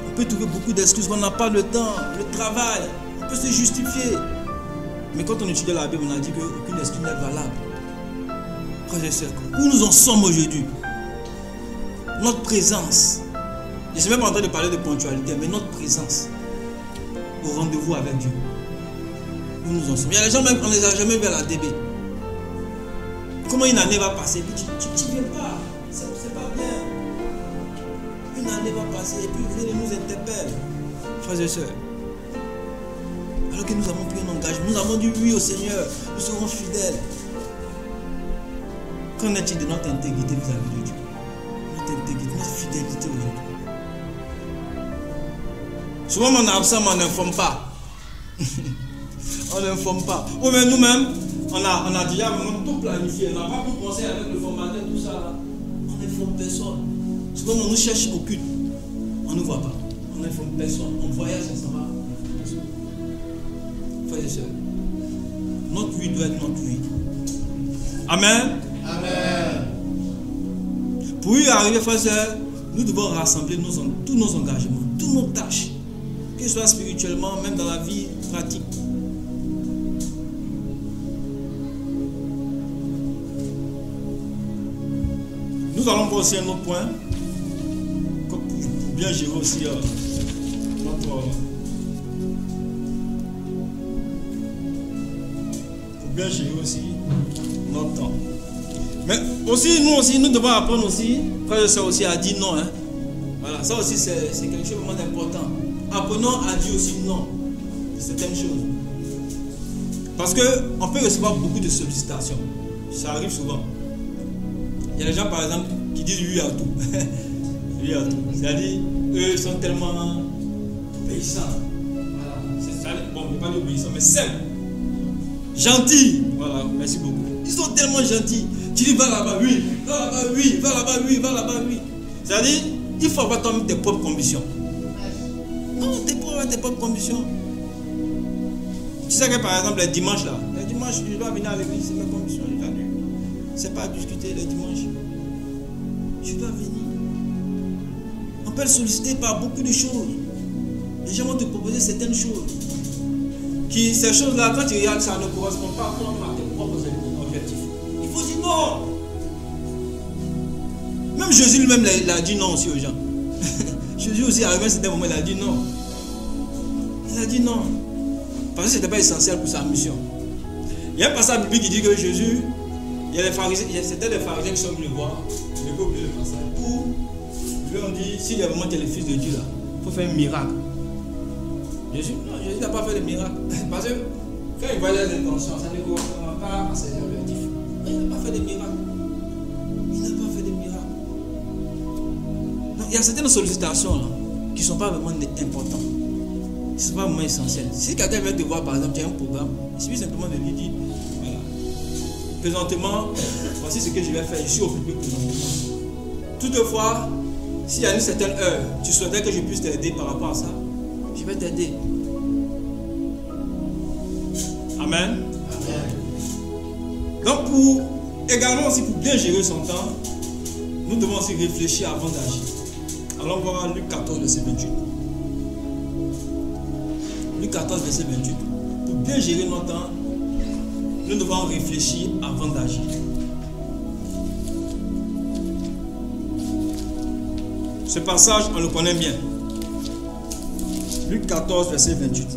E: On peut trouver beaucoup d'excuses. On n'a pas le temps, le travail. On peut se justifier. Mais quand on étudie la Bible, on a dit qu'aucune excuse n'est valable. Frères et sœurs, où nous en sommes aujourd'hui? Notre présence. Je ne suis même pas en train de parler de ponctualité, mais notre présence au rendez-vous avec Dieu. Où nous en sommes. Il y a des gens même, on ne les a jamais vus à la DB. Comment une année va passer? Puis tu ne viens pas. C'est pas bien. Une année va passer et puis vous nous interpelle. Frères et sœurs. Alors que nous avons pris un engagement. Nous avons dit oui au Seigneur. Nous serons fidèles. Qu'en est-il de notre intégrité vis-à-vis de Dieu? Notre intégrité, notre fidélité aujourd'hui. Souvent on est absent, mais on n'informe pas. On n'informe pas. Ou même nous-mêmes, on a déjà vraiment tout planifié. On n'a pas pu penser avec le formateur, tout ça. On n'informe personne. Souvent on nous cherche au culte. On ne voit pas. On n'informe personne. On voyage, ça va. Frères et sœurs, notre oui doit être notre oui. Amen.
D: Amen.
E: Pour y arriver, frères et sœurs, nous devons rassembler tous nos engagements, toutes nos tâches, que ce soit spirituellement, même dans la vie pratique. Nous allons voir aussi un autre point, pour bien gérer aussi pour bien gérer aussi notre temps. Mais aussi, nous devons apprendre aussi, frère et sœur aussi, à dire non. Hein. Voilà, ça aussi c'est quelque chose de vraiment important. Apprenons à dire aussi non de certaines choses. Parce qu'on peut recevoir beaucoup de sollicitations. Ça arrive souvent. Il y a des gens par exemple qui disent oui à tout. Oui à tout. C'est-à-dire, eux sont tellement obéissants. Voilà. Bon, on ne peut pas dire obéissants, mais simples. Gentils. Voilà, merci beaucoup. Ils sont tellement gentils. Tu dis va là-bas, oui. Va là-bas, oui. Va là-bas, oui. Va là-bas, oui. C'est-à-dire, il faut avoir toi-même tes propres convictions. Non, tes propres convictions. Tu sais que par exemple, les dimanches là, je dois venir à l'église, c'est mes convictions. C'est pas à discuter les dimanches. Je dois venir. On peut le solliciter par beaucoup de choses. Les gens vont te proposer certaines choses. Ces choses-là, quand tu regardes, ça ne correspond pas à tes propres objectifs. Il faut dire non. Même Jésus lui-même a dit non aussi aux gens. Jésus aussi, à un certain moment, il a dit non. Il a dit non. Parce que ce n'était pas essentiel pour sa mission. Il y a un passage biblique qui dit que Jésus, c'était des pharisiens qui sont venus le voir. Je n'ai pas oublié le passage. Où lui ont dit, s'il y a vraiment le fils de Dieu là, il faut faire un miracle. Jésus n'a pas fait de miracle. Parce que quand il voit les intentions, ça ne correspond pas à ses objectifs. Il n'a pas fait de miracle. Il n'a pas fait de miracle. Donc, il y a certaines sollicitations là, qui ne sont pas vraiment importantes. Qui ne sont pas vraiment essentielles. Si quelqu'un vient te voir, par exemple, tu as un programme, il suffit simplement de lui dire, voilà, présentement, voici ce que je vais faire. Je suis occupé présentement. Toutefois, s'il y a une certaine heure, tu souhaiterais que je puisse t'aider par rapport à ça, je vais t'aider. Amen. Amen. Donc, également aussi pour bien gérer son temps, nous devons aussi réfléchir avant d'agir. Allons voir Luc 14, verset 28. Luc 14, verset 28. Pour bien gérer notre temps, nous devons réfléchir avant d'agir. Ce passage, on le connaît bien. Luc 14, verset 28.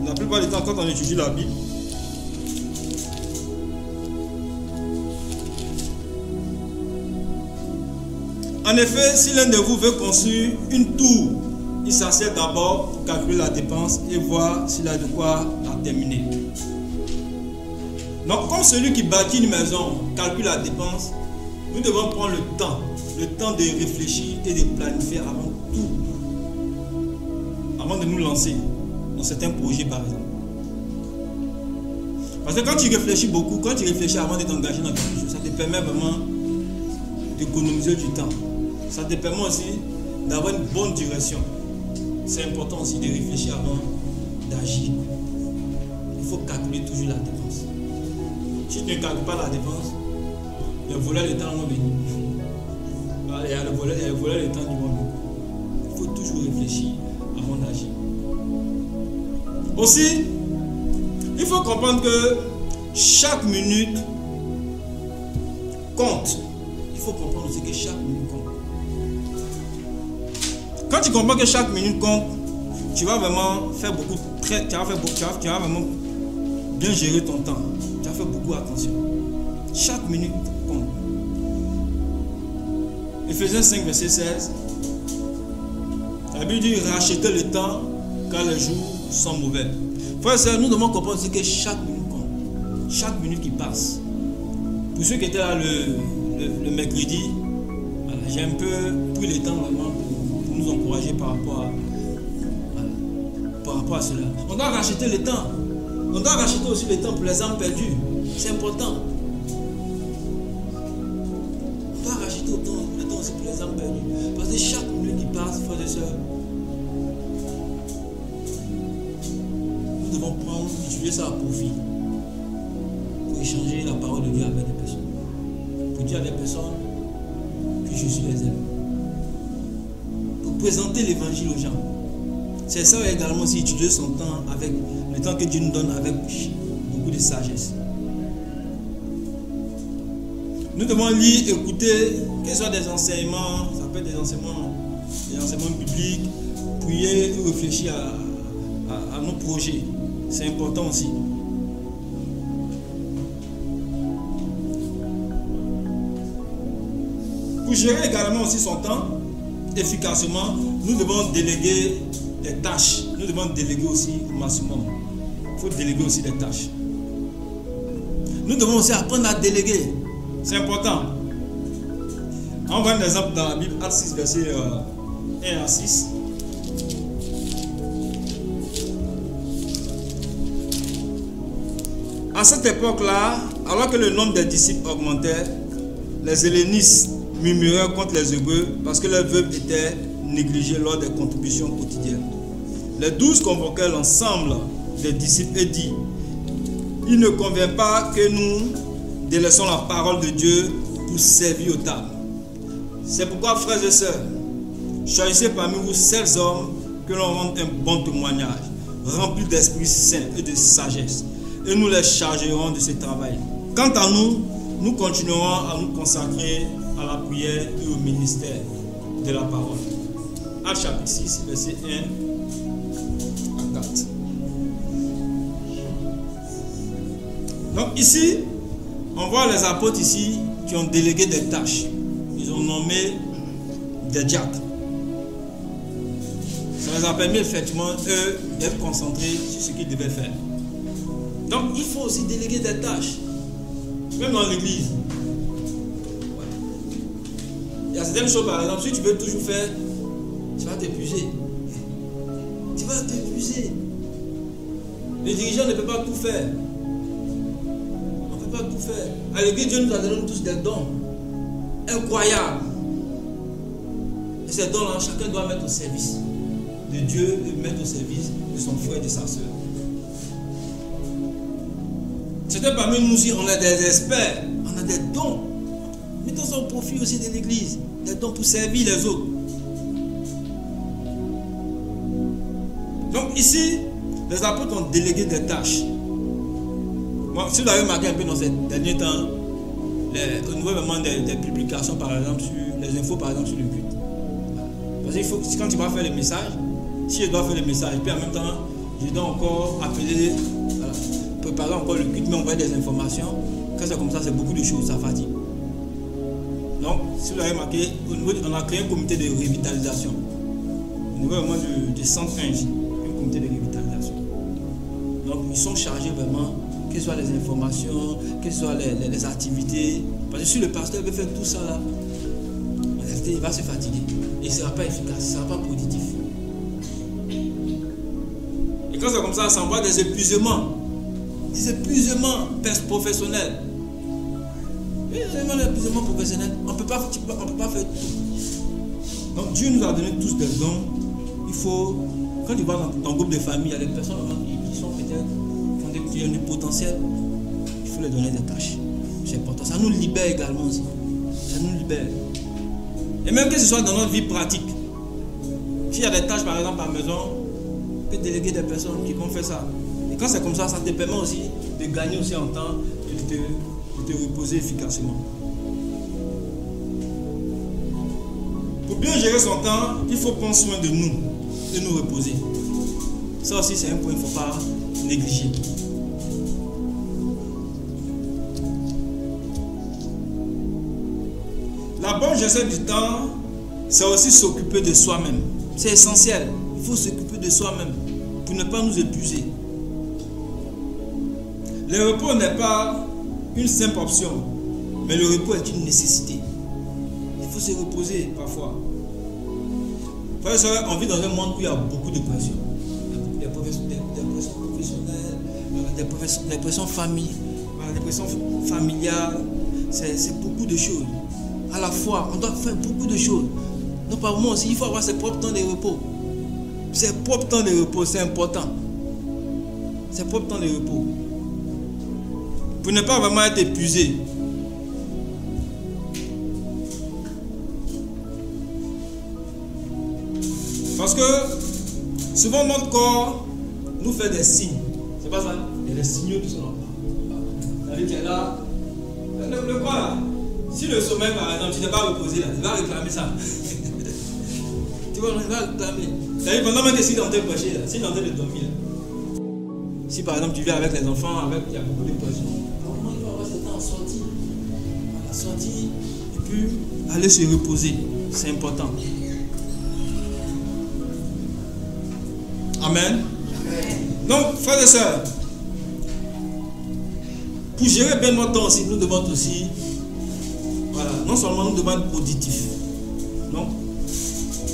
E: La plupart du temps, quand on étudie la Bible, en effet, si l'un de vous veut construire une tour, il s'assied d'abord pour calculer la dépense et voir s'il a de quoi la terminer. Donc, comme celui qui bâtit une maison calcule la dépense, nous devons prendre le temps de réfléchir et de planifier avant tout, avant de nous lancer dans certains projets par exemple. Parce que quand tu réfléchis beaucoup, quand tu réfléchis avant de t'engager dans quelque chose, ça te permet vraiment d'économiser du temps. Ça te permet aussi d'avoir une bonne direction. C'est important aussi de réfléchir avant d'agir. Il faut calculer toujours la dépense. Si tu ne calcules pas la dépense, le volet de temps va venir. Il y a le volet de temps du monde. Il faut toujours réfléchir avant d'agir. Aussi, il faut comprendre que chaque minute compte. Il faut comprendre aussi que chaque minute compte. Quand tu comprends que chaque minute compte, tu vas vraiment faire beaucoup, tu vas vraiment bien gérer ton temps. Tu vas faire beaucoup attention. Chaque minute compte. Ephésiens 5, verset 16. La Bible dit rachetez le temps car les jours sont mauvais. Frères et sœurs, nous devons comprendre aussi que chaque minute compte. Chaque minute qui passe. Pour ceux qui étaient là le mercredi, voilà, j'ai un peu pris le temps vraiment pour nous encourager par rapport à cela. On doit racheter le temps. On doit racheter aussi le temps pour les âmes perdues. C'est important. On doit racheter le temps aussi pour les âmes perdues. Parce que chaque minute qui passe, frères et sœurs, nous devons utiliser ça à profit. Pour échanger la parole de Dieu avec des personnes. Pour dire à des personnes,
F: que Jésus les aime. Pour présenter l'évangile aux gens. C'est ça également aussi étudier son temps avec le temps que Dieu nous donne avec beaucoup de sagesse. Nous devons lire, écouter, que ce soit des enseignements, ça peut être des enseignements bibliques, prier ou réfléchir à nos projets. C'est important aussi. Pour gérer également aussi son temps efficacement, nous devons déléguer des tâches. Nous devons déléguer aussi au maximum. Il faut déléguer aussi des tâches. Nous devons aussi apprendre à déléguer. C'est important. On voit un exemple dans la Bible, Actes 6, verset 1 à 6. À cette époque-là, alors que le nombre des disciples augmentait, les hellénistes murmuraient contre les Hébreux parce que leurs veuves étaient négligées lors des contributions quotidiennes. Les 12 convoquèrent l'ensemble des disciples et dit: il ne convient pas que nous délaissons la parole de Dieu pour servir aux tables. C'est pourquoi, frères et sœurs, choisissez parmi vous 16 hommes que l'on rende un bon témoignage, remplis d'Esprit Saint et de sagesse, et nous les chargerons de ce travail. Quant à nous, nous continuerons à nous consacrer à la prière et au ministère de la parole. Actes chapitre 6, verset 1 à 4. Donc ici, on voit les apôtres ici qui ont délégué des tâches. Ils ont nommé des diacres. Ça les a permis effectivement, eux, d'être concentrés sur ce qu'ils devaient faire. Donc il faut aussi déléguer des tâches. Même dans l'église. Il y a certaines choses, par exemple, si tu veux toujours faire, tu vas t'épuiser. Tu vas t'épuiser. Le dirigeant ne peut pas tout faire. On ne peut pas tout faire. À l'église, Dieu nous a donné tous des dons incroyables. Et ces dons-là, chacun doit mettre au service de Dieu et mettre au service de son frère et de sa soeur. Certains parmi nous aussi, on a des experts, on a des dons. Mettons ça au profit aussi de l'église, des dons pour servir les autres. Donc ici, les apôtres ont délégué des tâches. Moi, si vous avez remarqué un peu dans ces derniers temps, au niveau vraiment des publications, par exemple, sur les infos, par exemple, sur le culte. Parce qu'il faut, quand tu vas faire le message, si je dois faire le message, puis en même temps, je dois encore appeler, préparer encore le culte, mais envoyer des informations. Quand c'est comme ça, c'est beaucoup de choses, ça fatigue. Donc, si vous avez remarqué, on a créé un comité de revitalisation. Au niveau vraiment du centre 1, un comité de revitalisation. Donc, ils sont chargés vraiment, que ce soit les informations, que ce soit les activités. Parce que si le pasteur veut faire tout ça là, en réalité, il va se fatiguer. Et il ne sera pas efficace, il ne sera pas positif. Et quand c'est comme ça envoie des épuisements professionnels. Et les épuisements professionnels, on ne peut pas faire tout. Donc Dieu nous a donné tous des dons. Il faut, quand tu vas dans ton groupe de famille, il y a des personnes qui sont peut-être qui ont du potentiel. Il faut leur donner des tâches. C'est important. Ça nous libère également aussi. Ça nous libère. Et même que ce soit dans notre vie pratique. S'il y a des tâches par exemple à la maison, tu peux déléguer des personnes qui vont faire ça. Et quand c'est comme ça, ça te permet aussi de gagner aussi en temps et de te reposer efficacement. Pour bien gérer son temps, il faut prendre soin de nous et nous reposer. Ça aussi c'est un point qu'il ne faut pas négliger. La bonne gestion du temps, c'est aussi s'occuper de soi-même. C'est essentiel. Il faut s'occuper de soi-même pour ne pas nous épuiser. Le repos n'est pas une simple option, mais le repos est une nécessité. Il faut se reposer parfois. On vit dans un monde où il y a beaucoup de pression. Des pressions professionnelles, des pressions familiales. C'est beaucoup de choses. À la fois, on doit faire beaucoup de choses. Donc par moment aussi, il faut avoir ses propres temps de repos. Ses propres temps de repos, c'est important. Ses propres temps de repos. Pour ne pas vraiment être épuisé. Parce que souvent notre corps nous fait des signes. C'est pas ça? Il y a des signaux qui sont là. C'est-à-dire qu'il y a là. Le corps là. Si le sommeil par exemple, tu n'es pas reposé là, il va réclamer ça. Tu vois, il va réclamer. C'est-à-dire pendant même que s'il est en train de prêcher là, s'il est en train de dormir là. Si par exemple tu viens avec les enfants, il y a beaucoup de pression. Normalement il va avoir ce temps en sortie. À la sortie, et puis aller se reposer. C'est important. Amen. Donc, frères et sœurs, pour gérer bien notre temps aussi, nous devons aussi, voilà, non seulement nous devons être productifs, non,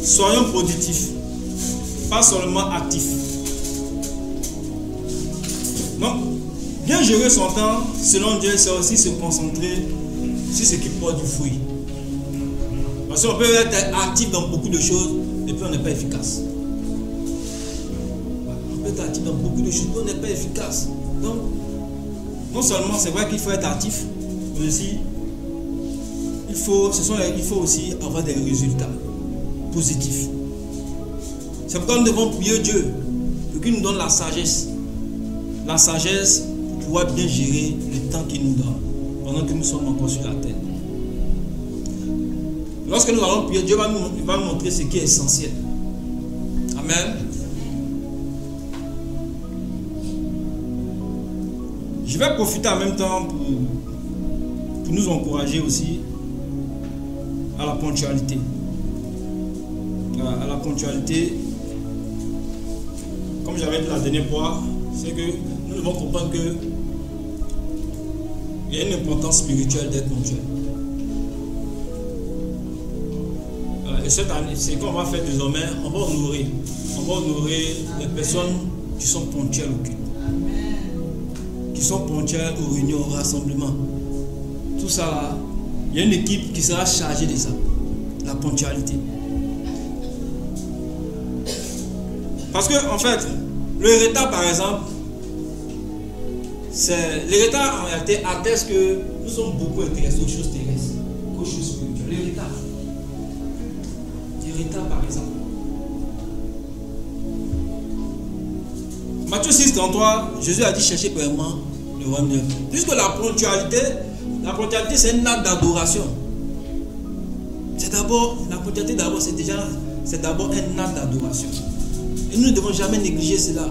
F: soyons productifs, pas seulement actifs. Donc, bien gérer son temps, selon Dieu, c'est aussi se concentrer sur ce qui porte du fruit. Parce qu'on peut être actif dans beaucoup de choses et puis on n'est pas efficace. On peut être actif dans beaucoup de choses et on n'est pas efficace. Donc, non seulement c'est vrai qu'il faut être actif, mais aussi il faut aussi avoir des résultats positifs. C'est pourquoi nous devons prier Dieu pour qu'il nous donne la sagesse. La sagesse pour pouvoir bien gérer le temps qu'il nous donne pendant que nous sommes encore sur la terre. Lorsque nous allons prier, Dieu va nous montrer ce qui est essentiel. Amen. Je vais profiter en même temps pour nous encourager aussi à la ponctualité. À la ponctualité, comme j'avais dit la dernière fois, c'est que nous devons comprendre qu'il y a une importance spirituelle d'être ponctuel. Et cette année, c'est qu'on va faire désormais, on va honorer les personnes qui sont ponctuelles au culte, qui sont ponctuelles aux réunions, aux rassemblements. Tout ça là, il y a une équipe qui sera chargée de ça, la ponctualité. Parce que en fait, le retard par exemple, les retards en réalité attestent que nous sommes beaucoup intéressés aux choses terrestres qu'aux choses spirituelles. Les retards par exemple. Matthieu 6:33, Jésus a dit cherchez premièrement le royaume de Dieu. Puisque la ponctualité c'est un acte d'adoration. La ponctualité c'est d'abord un acte d'adoration. Et nous ne devons jamais négliger cela.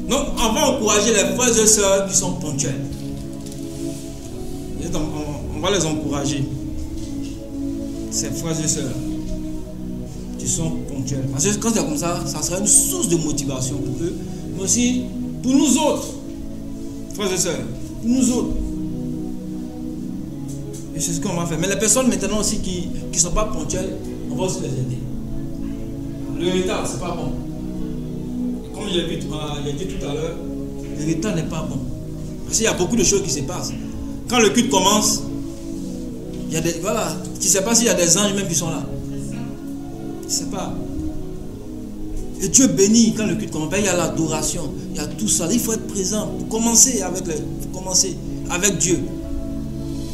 F: Donc, on va encourager les frères et sœurs qui sont ponctuels. On va les encourager. Ces frères et sœurs qui sont ponctuels. Parce que quand c'est comme ça, ça sera une source de motivation pour eux, mais aussi pour nous autres. Frères et sœurs, pour nous autres. Et c'est ce qu'on va faire. Mais les personnes maintenant aussi qui ne sont pas ponctuelles, on va aussi les aider. Le retard, c'est pas bon. Comme il a dit tout à l'heure, le retard n'est pas bon. Parce qu'il y a beaucoup de choses qui se passent. Quand le culte commence, il y a des. Voilà. Tu ne sais pas s'il y a des anges même qui sont là. Tu ne sais pas. Et Dieu bénit quand le culte commence. Il y a l'adoration, il y a tout ça. Il faut être présent pour commencer avec Dieu.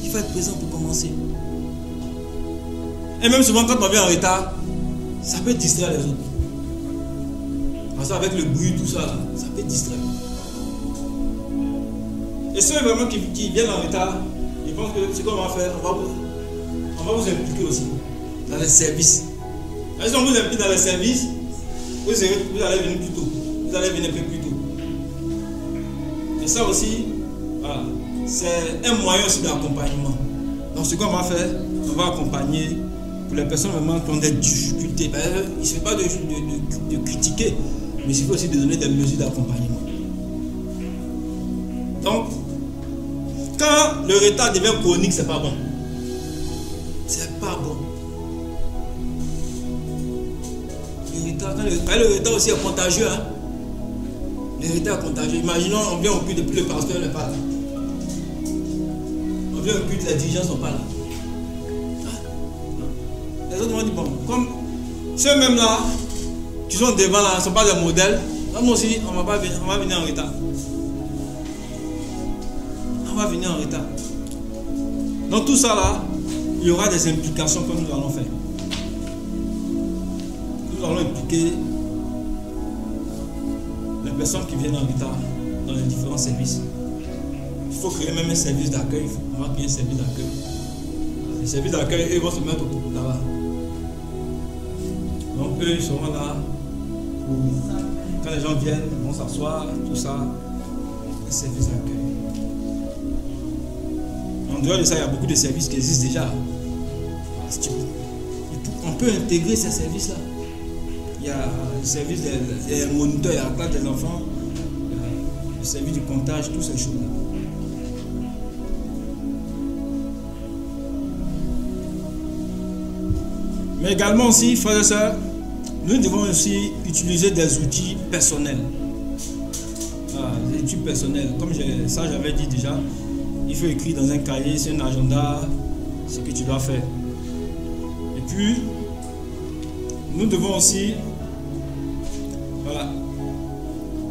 F: Il faut être présent pour commencer. Et même souvent, quand on vient en retard, ça peut distraire les autres. Parce qu'avec le bruit, tout ça, ça peut distraire. Et ceux vraiment qui viennent en retard, ils pensent que ce qu'on va faire, on va vous impliquer aussi dans les services. Si on vous implique dans les services, vous allez venir plus tôt. Vous allez venir un peu plus tôt. Et ça aussi, voilà, c'est un moyen aussi d'accompagnement. Donc ce qu'on va faire, on va accompagner pour les personnes vraiment qui ont des difficultés. Il ne suffit pas de critiquer, mais il suffit aussi de donner des mesures d'accompagnement. Donc, quand le retard devient chronique, c'est pas bon. C'est pas bon. Le retard aussi est contagieux. Hein? Le retard est contagieux. Imaginons, on vient au culte depuis le pasteur n'est pas là. On vient au culte, les dirigeants ne sont pas là. Les autres m'ont dit, bon, comme ceux-mêmes là, qui sont devant là, ne sont pas des modèles, là, nous aussi, on va venir en retard. On va venir en retard. Donc tout ça là, il y aura des implications que nous allons faire. nous allons impliquer les personnes qui viennent en retard dans les différents services. Il faut créer même un service d'accueil. On va créer un service d'accueil. Les services d'accueil, ils vont se mettre là-bas. Donc eux, ils seront là pour, quand les gens viennent, ils vont s'asseoir, tout ça. Un service d'accueil. En dehors de ça, il y a beaucoup de services qui existent déjà. On peut intégrer ces services-là. Il y a le service des moniteurs, il y a la classe des enfants, il y a le service du comptage, toutes ces choses-là. Mais également aussi, frères et sœurs, nous devons aussi utiliser des outils personnels. Des outils personnels. Comme j'avais dit déjà, il faut écrire dans un cahier, c'est un agenda, ce que tu dois faire. Et puis, nous devons aussi,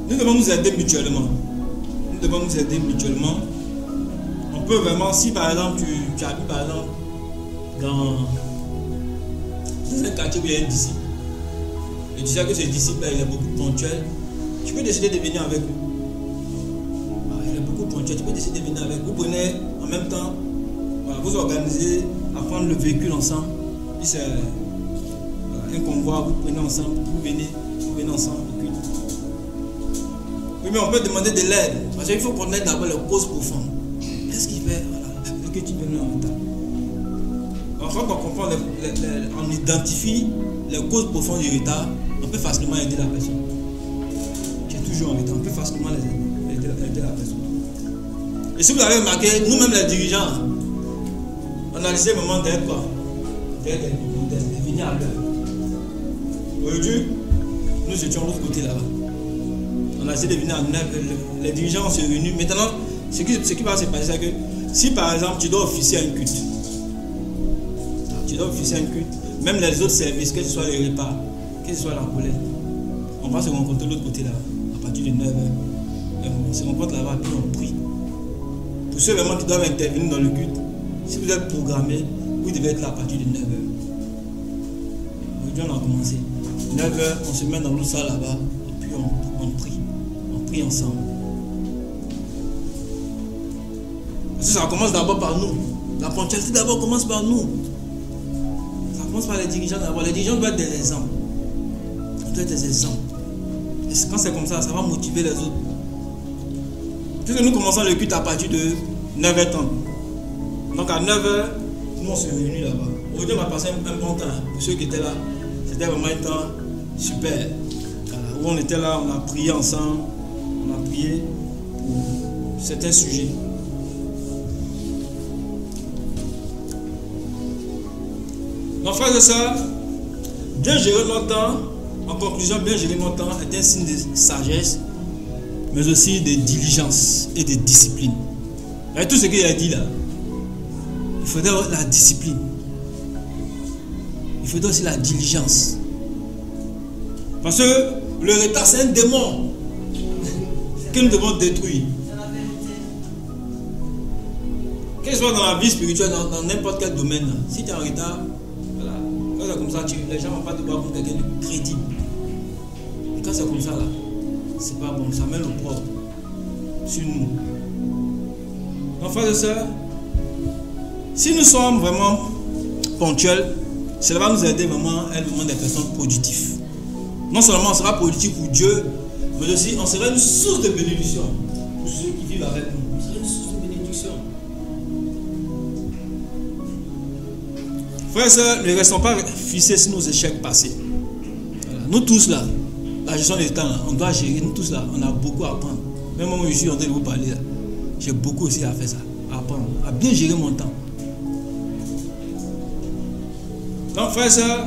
F: nous devons nous aider mutuellement. Nous devons nous aider mutuellement. On peut vraiment, si par exemple tu habites par exemple dans un quartier où il y a un disciple, et tu sais que ce disciple il est beaucoup ponctuel, tu peux décider de venir avec lui. Il est beaucoup ponctuel, tu peux décider de venir avec. Vous prenez en même temps, vous organisez à prendre le véhicule ensemble. Puis c'est un convoi, vous prenez ensemble, vous venez ensemble. Oui, mais on peut demander de l'aide. Parce qu'il faut connaître d'abord les causes profondes. Qu'est-ce qui fait que tu viens en retard? Enfin, quand on comprend, on identifie les causes profondes du retard, on peut facilement aider la personne. Tu es toujours en retard, on peut facilement aider la personne. Et si vous avez remarqué, nous-mêmes les dirigeants, on a laissé le moment d'être quoi? De venir à l'heure. Aujourd'hui, nous étions de l'autre côté là-bas. On a essayé de venir à 9, les dirigeants sont réunis. Maintenant, ce qui va se passer, c'est que si par exemple tu dois officier à une culte, même les autres services, que ce soit les repas, que ce soit la collecte, on va se rencontrer de l'autre côté là, à partir de 9h. On se rencontre là-bas, puis on prie. Pour ceux vraiment qui doivent intervenir dans le culte, si vous êtes programmé, vous devez être là à partir de 9h. Aujourd'hui, on a commencé. 9h, on se met dans l'autre salle là-bas, et puis on prie. On prie ensemble. Parce que ça commence d'abord par nous. La ponctualité d'abord commence par nous. Ça commence par les dirigeants d'abord. Les dirigeants doivent être des exemples. On doit être des exemples. Et quand c'est comme ça, ça va motiver les autres. Puisque nous commençons le culte à partir de 9h30. Donc à 9h, nous on se réunit là-bas. Aujourd'hui, on va passer un bon temps. Pour ceux qui étaient là, c'était vraiment un temps super. Où on était là, on a prié ensemble. On a prié pour certains sujets. Donc frères et sœurs, bien gérer notre temps, en conclusion, bien gérer notre temps est un signe de sagesse, mais aussi de diligence et de discipline. Avec tout ce qu'il a dit là, il faudrait la discipline. Il faudrait aussi la diligence. Parce que le retard, c'est un démon que nous devons détruire. Que ce soit dans la vie spirituelle, dans n'importe quel domaine, là. Si tu es en retard, voilà. Quand c'est comme ça, les gens ne vont pas te voir comme quelqu'un de crédible. Et quand c'est comme ça, là, c'est pas bon, ça met le propre sur nous. Donc, frères et sœurs, si nous sommes vraiment ponctuels, cela va nous aider vraiment à être vraiment des personnes productives. Non seulement on sera productif pour Dieu, mais aussi on sera une source de bénédiction pour ceux qui vivent avec nous. On sera une source de bénédiction. Frères et sœurs, ne restons pas fixés sur nos échecs passés. Voilà. Nous tous là, la gestion des temps, on doit gérer, nous tous là, on a beaucoup à apprendre. Même moi, je suis en train de vous parler là, j'ai beaucoup aussi à faire ça, à apprendre, à bien gérer mon temps. Donc, frères et sœurs,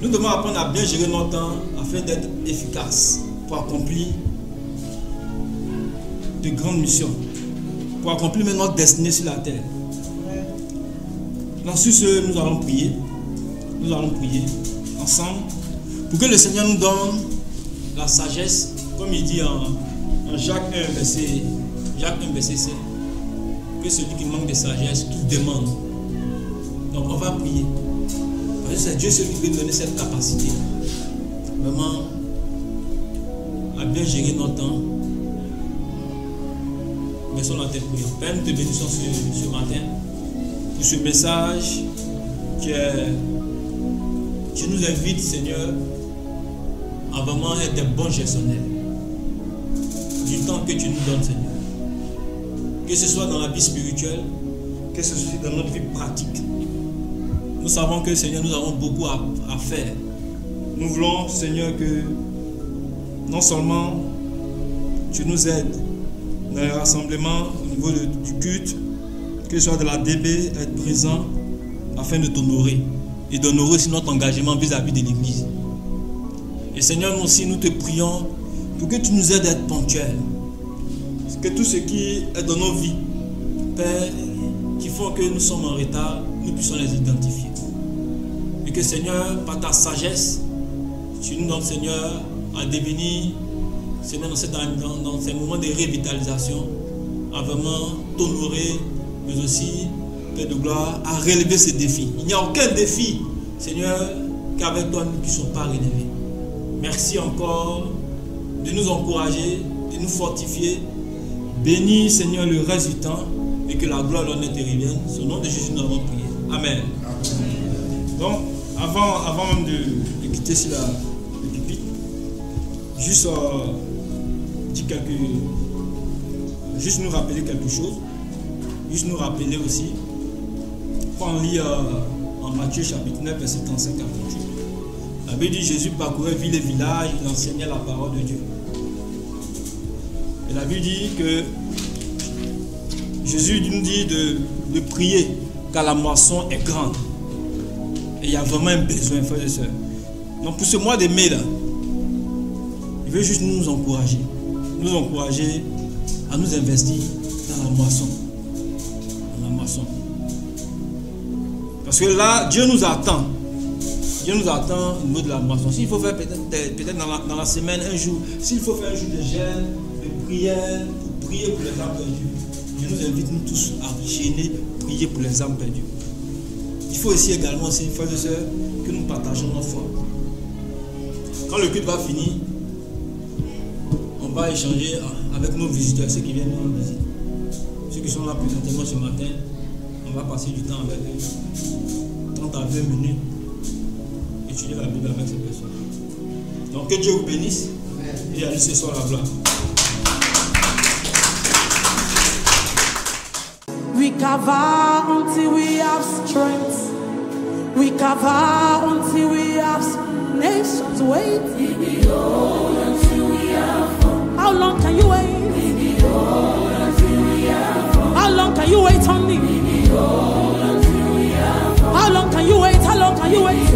F: nous devons apprendre à bien gérer notre temps afin d'être efficaces pour accomplir de grandes missions, pour accomplir notre destinée sur la terre. Donc, sur ce, nous allons prier. Nous allons prier ensemble pour que le Seigneur nous donne la sagesse, comme il dit en Jacques 1, verset 7, que celui qui manque de sagesse, qu'il demande. Donc, on va prier. Parce que c'est Dieu celui qui peut donner cette capacité. vraiment à bien gérer notre temps. Merci dans tes prières. Père, nous te bénissons ce matin pour ce message qui nous invite, Seigneur, à vraiment être des bons gestionnaires du temps que tu nous donnes, Seigneur. Que ce soit dans la vie spirituelle, que ce soit dans notre vie pratique. Nous savons que, Seigneur, nous avons beaucoup à faire. Nous voulons, Seigneur, que non seulement tu nous aides dans les rassemblements au niveau du culte, que ce soit de la DB, être présent afin de t'honorer et d'honorer aussi notre engagement vis-à-vis de l'Église. Et Seigneur, nous aussi, nous te prions pour que tu nous aides à être ponctuels. Que tout ce qui est dans nos vies, Père, qui font que nous sommes en retard, nous puissions les identifier. Et que Seigneur, par ta sagesse, tu nous donnes, Seigneur, à devenir, Seigneur, dans ces moments de révitalisation, à vraiment t'honorer, mais aussi, Père de gloire, à relever ces défis. Il n'y a aucun défi, Seigneur, qu'avec toi, nous ne puissions pas relever. Merci encore de nous encourager, de nous fortifier. Bénis, Seigneur, le reste du temps et que la gloire, l'honneur te revienne. Au nom de Jésus, nous avons prié. Amen. Donc, avant même de quitter sur le pupitre, juste nous rappeler quelque chose. Juste nous rappeler aussi. Quand on lit en Matthieu chapitre 9, verset 35 à 38, la Bible dit Jésus parcourait ville et village, il enseignait la parole de Dieu. Et la Bible dit que Jésus nous dit de prier car la moisson est grande. Et il y a vraiment un besoin, frères et sœurs. Donc pour ce mois de mai là, il veut juste nous encourager à nous investir dans la moisson. Dans la moisson. Parce que là, Dieu nous attend. Dieu nous attend au niveau de la moisson. S'il faut faire peut-être dans la semaine un jour, s'il faut faire un jour de jeûne, de prière, pour prier pour les âmes perdues, Dieu nous invite nous tous à gêner, prier pour les âmes perdues. Il faut aussi également, frères et sœurs, que nous partageons notre foi. Quand le culte va finir, on va échanger avec nos visiteurs, ceux qui viennent nous rendre visite. Ceux qui sont là présentement ce matin, on va passer du temps avec eux, 30 à 20 minutes, étudier la Bible avec ces personnes. Donc que Dieu vous bénisse et à lui ce soir la gloire.
A: We cover until we have strength. We cover until we have nations wait. How long can you wait? How long can you wait on me? How long can you wait? How long can you wait?